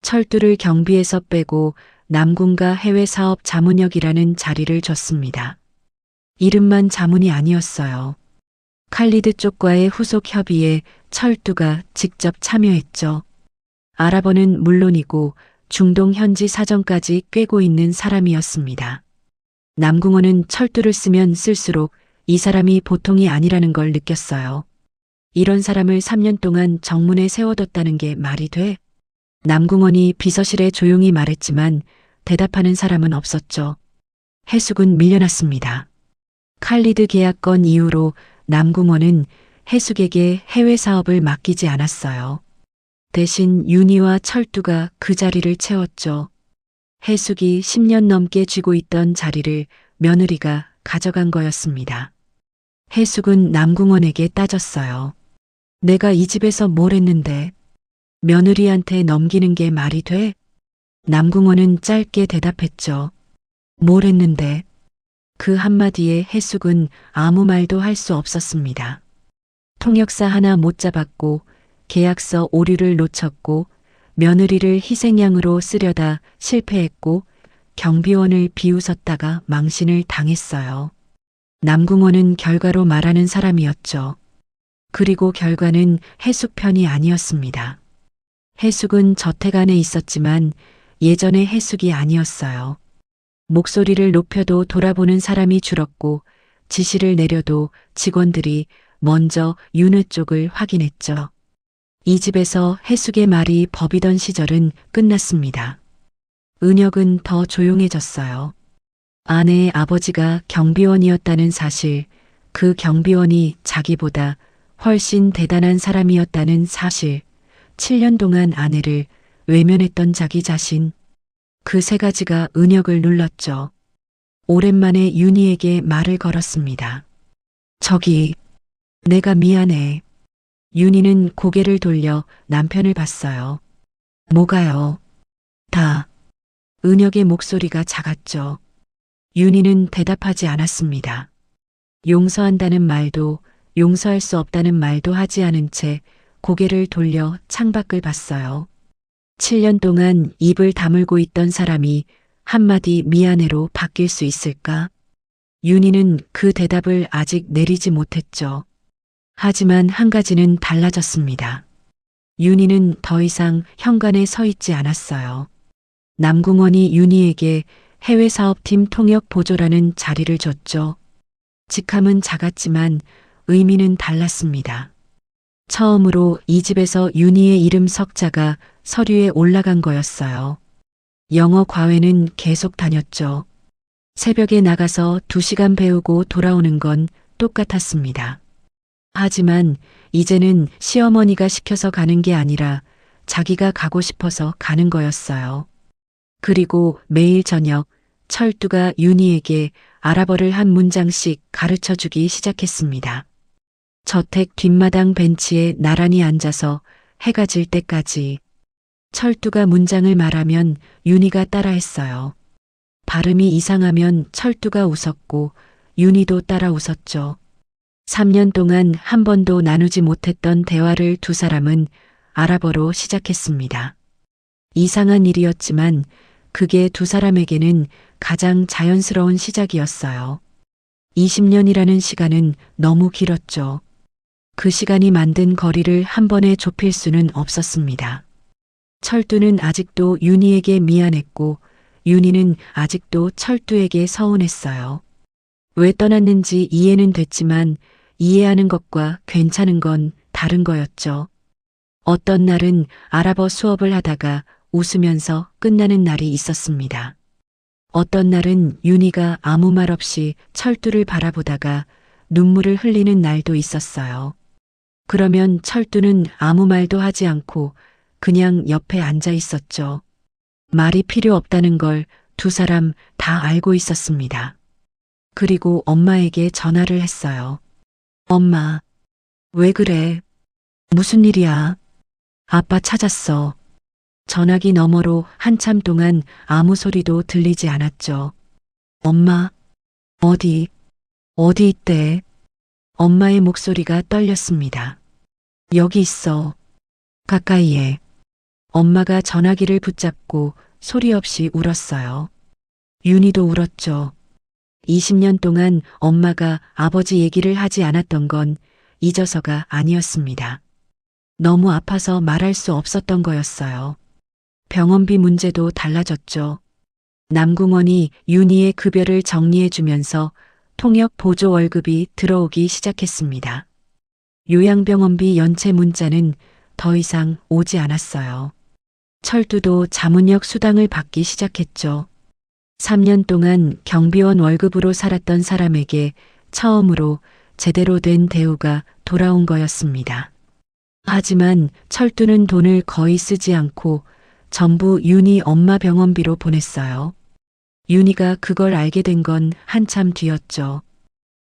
철두를 경비에서 빼고 남군가 해외사업 자문역이라는 자리를 줬습니다. 이름만 자문이 아니었어요. 칼리드 쪽과의 후속 협의에 철두가 직접 참여했죠. 아랍어는 물론이고 중동 현지 사정까지 꿰고 있는 사람이었습니다. 남궁원은 철두를 쓰면 쓸수록 이 사람이 보통이 아니라는 걸 느꼈어요. 이런 사람을 3년 동안 정문에 세워뒀다는 게 말이 돼? 남궁원이 비서실에 조용히 말했지만 대답하는 사람은 없었죠. 해숙은 밀려났습니다. 칼리드 계약건 이후로 남궁원은 해숙에게 해외 사업을 맡기지 않았어요. 대신 윤희와 철두가 그 자리를 채웠죠. 해숙이 10년 넘게 쥐고 있던 자리를 며느리가 가져간 거였습니다. 해숙은 남궁원에게 따졌어요. 내가 이 집에서 뭘 했는데 며느리한테 넘기는 게 말이 돼? 남궁원은 짧게 대답했죠. 뭘 했는데? 그 한마디에 해숙은 아무 말도 할 수 없었습니다. 통역사 하나 못 잡았고 계약서 오류를 놓쳤고 며느리를 희생양으로 쓰려다 실패했고 경비원을 비웃었다가 망신을 당했어요. 남궁원은 결과로 말하는 사람이었죠. 그리고 결과는 해숙 편이 아니었습니다. 해숙은 저택 안에 있었지만 예전의 해숙이 아니었어요. 목소리를 높여도 돌아보는 사람이 줄었고 지시를 내려도 직원들이 먼저 윤우 쪽을 확인했죠. 이 집에서 해숙의 말이 법이던 시절은 끝났습니다. 은혁은 더 조용해졌어요. 아내의 아버지가 경비원이었다는 사실, 그 경비원이 자기보다 훨씬 대단한 사람이었다는 사실, 7년 동안 아내를 외면했던 자기 자신, 그 세 가지가 은혁을 눌렀죠. 오랜만에 윤희에게 말을 걸었습니다. 저기, 내가 미안해. 윤희는 고개를 돌려 남편을 봤어요. 뭐가요? 다. 은혁의 목소리가 작았죠. 윤희는 대답하지 않았습니다. 용서한다는 말도 용서할 수 없다는 말도 하지 않은 채 고개를 돌려 창밖을 봤어요. 7년 동안 입을 다물고 있던 사람이 한마디 미안해로 바뀔 수 있을까? 윤희는 그 대답을 아직 내리지 못했죠. 하지만 한 가지는 달라졌습니다. 윤희는 더 이상 현관에 서 있지 않았어요. 남궁원이 윤희에게 해외사업팀 통역 보조라는 자리를 줬죠. 직함은 작았지만 의미는 달랐습니다. 처음으로 이 집에서 윤희의 이름 석자가 서류에 올라간 거였어요. 영어 과외는 계속 다녔죠. 새벽에 나가서 2시간 배우고 돌아오는 건 똑같았습니다. 하지만 이제는 시어머니가 시켜서 가는 게 아니라 자기가 가고 싶어서 가는 거였어요. 그리고 매일 저녁 철두가 윤희에게 아랍어를 한 문장씩 가르쳐 주기 시작했습니다. 저택 뒷마당 벤치에 나란히 앉아서 해가 질 때까지. 철두가 문장을 말하면 윤희가 따라했어요. 발음이 이상하면 철두가 웃었고 윤희도 따라 웃었죠. 3년 동안 한 번도 나누지 못했던 대화를 두 사람은 아랍어로 시작했습니다. 이상한 일이었지만 그게 두 사람에게는 가장 자연스러운 시작이었어요. 20년이라는 시간은 너무 길었죠. 그 시간이 만든 거리를 한 번에 좁힐 수는 없었습니다. 철두는 아직도 윤희에게 미안했고 윤희는 아직도 철두에게 서운했어요. 왜 떠났는지 이해는 됐지만 이해하는 것과 괜찮은 건 다른 거였죠. 어떤 날은 아랍어 수업을 하다가 웃으면서 끝나는 날이 있었습니다. 어떤 날은 윤희가 아무 말 없이 철두를 바라보다가 눈물을 흘리는 날도 있었어요. 그러면 철두는 아무 말도 하지 않고 그냥 옆에 앉아 있었죠. 말이 필요 없다는 걸 두 사람 다 알고 있었습니다. 그리고 엄마에게 전화를 했어요. 엄마, 왜 그래? 무슨 일이야? 아빠 찾았어. 전화기 너머로 한참 동안 아무 소리도 들리지 않았죠. 엄마, 어디 있대? 엄마의 목소리가 떨렸습니다. 여기 있어. 가까이에. 엄마가 전화기를 붙잡고 소리 없이 울었어요. 윤희도 울었죠. 20년 동안 엄마가 아버지 얘기를 하지 않았던 건 잊어서가 아니었습니다. 너무 아파서 말할 수 없었던 거였어요. 병원비 문제도 달라졌죠. 남궁원이 윤희의 급여를 정리해주면서 통역 보조 월급이 들어오기 시작했습니다. 요양병원비 연체 문자는 더 이상 오지 않았어요. 철두도 자문역 수당을 받기 시작했죠. 3년 동안 경비원 월급으로 살았던 사람에게 처음으로 제대로 된 대우가 돌아온 거였습니다. 하지만 철두는 돈을 거의 쓰지 않고 전부 윤희 엄마 병원비로 보냈어요. 윤희가 그걸 알게 된 건 한참 뒤였죠.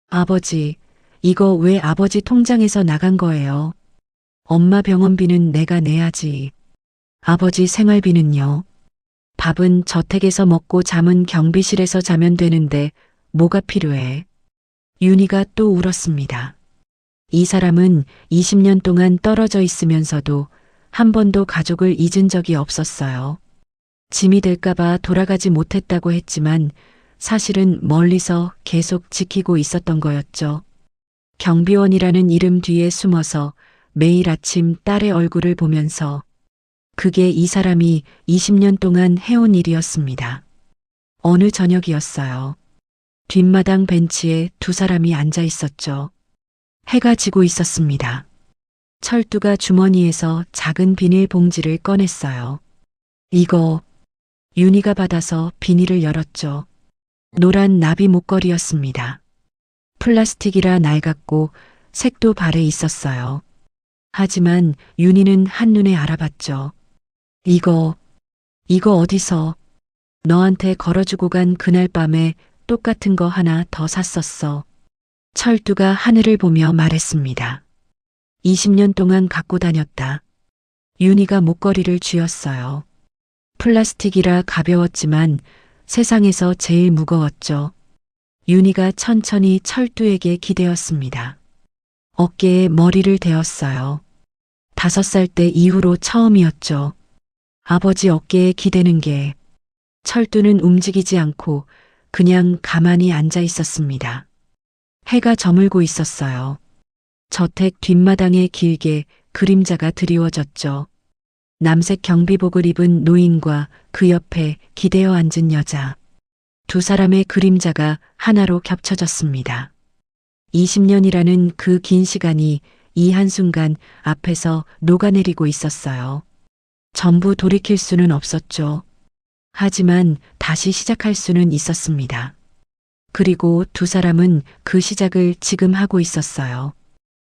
아버지, 이거 왜 아버지 통장에서 나간 거예요? 엄마 병원비는 내가 내야지. 아버지 생활비는요? 밥은 저택에서 먹고 잠은 경비실에서 자면 되는데 뭐가 필요해? 윤희가 또 울었습니다. 이 사람은 20년 동안 떨어져 있으면서도 한 번도 가족을 잊은 적이 없었어요. 짐이 될까봐 돌아가지 못했다고 했지만 사실은 멀리서 계속 지키고 있었던 거였죠. 경비원이라는 이름 뒤에 숨어서 매일 아침 딸의 얼굴을 보면서 그게 이 사람이 20년 동안 해온 일이었습니다. 어느 저녁이었어요. 뒷마당 벤치에 두 사람이 앉아 있었죠. 해가 지고 있었습니다. 철두가 주머니에서 작은 비닐 봉지를 꺼냈어요. 이거, 윤희가 받아서 비닐을 열었죠. 노란 나비 목걸이였습니다. 플라스틱이라 낡았고 색도 발에 있었어요. 하지만 윤희는 한눈에 알아봤죠. 이거 어디서 너한테 걸어주고 간 그날 밤에 똑같은 거 하나 더 샀었어. 철두가 하늘을 보며 말했습니다. 20년 동안 갖고 다녔다. 윤희가 목걸이를 쥐었어요. 플라스틱이라 가벼웠지만 세상에서 제일 무거웠죠. 윤희가 천천히 철두에게 기대었습니다. 어깨에 머리를 대었어요. 5살 때 이후로 처음이었죠. 아버지 어깨에 기대는 게. 철두는 움직이지 않고 그냥 가만히 앉아 있었습니다. 해가 저물고 있었어요. 저택 뒷마당에 길게 그림자가 드리워졌죠. 남색 경비복을 입은 노인과 그 옆에 기대어 앉은 여자. 두 사람의 그림자가 하나로 겹쳐졌습니다. 20년이라는 그 긴 시간이 이 한순간 앞에서 녹아내리고 있었어요. 전부 돌이킬 수는 없었죠. 하지만 다시 시작할 수는 있었습니다. 그리고 두 사람은 그 시작을 지금 하고 있었어요.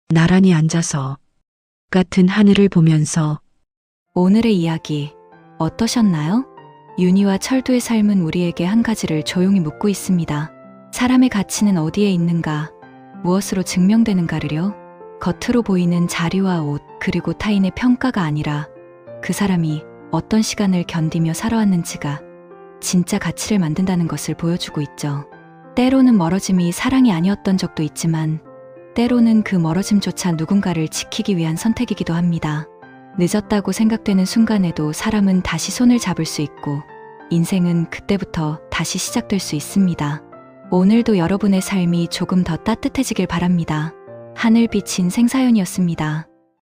나란히 앉아서 같은 하늘을 보면서 오늘의 이야기 어떠셨나요? 윤희와 철두의 삶은 우리에게 한 가지를 조용히 묻고 있습니다. 사람의 가치는 어디에 있는가? 무엇으로 증명되는가를요? 겉으로 보이는 자리와 옷, 그리고 타인의 평가가 아니라 그 사람이 어떤 시간을 견디며 살아왔는지가 진짜 가치를 만든다는 것을 보여주고 있죠. 때로는 멀어짐이 사랑이 아니었던 적도 있지만 때로는 그 멀어짐조차 누군가를 지키기 위한 선택이기도 합니다. 늦었다고 생각되는 순간에도 사람은 다시 손을 잡을 수 있고 인생은 그때부터 다시 시작될 수 있습니다. 오늘도 여러분의 삶이 조금 더 따뜻해지길 바랍니다. 하늘빛인 생사연이었습니다.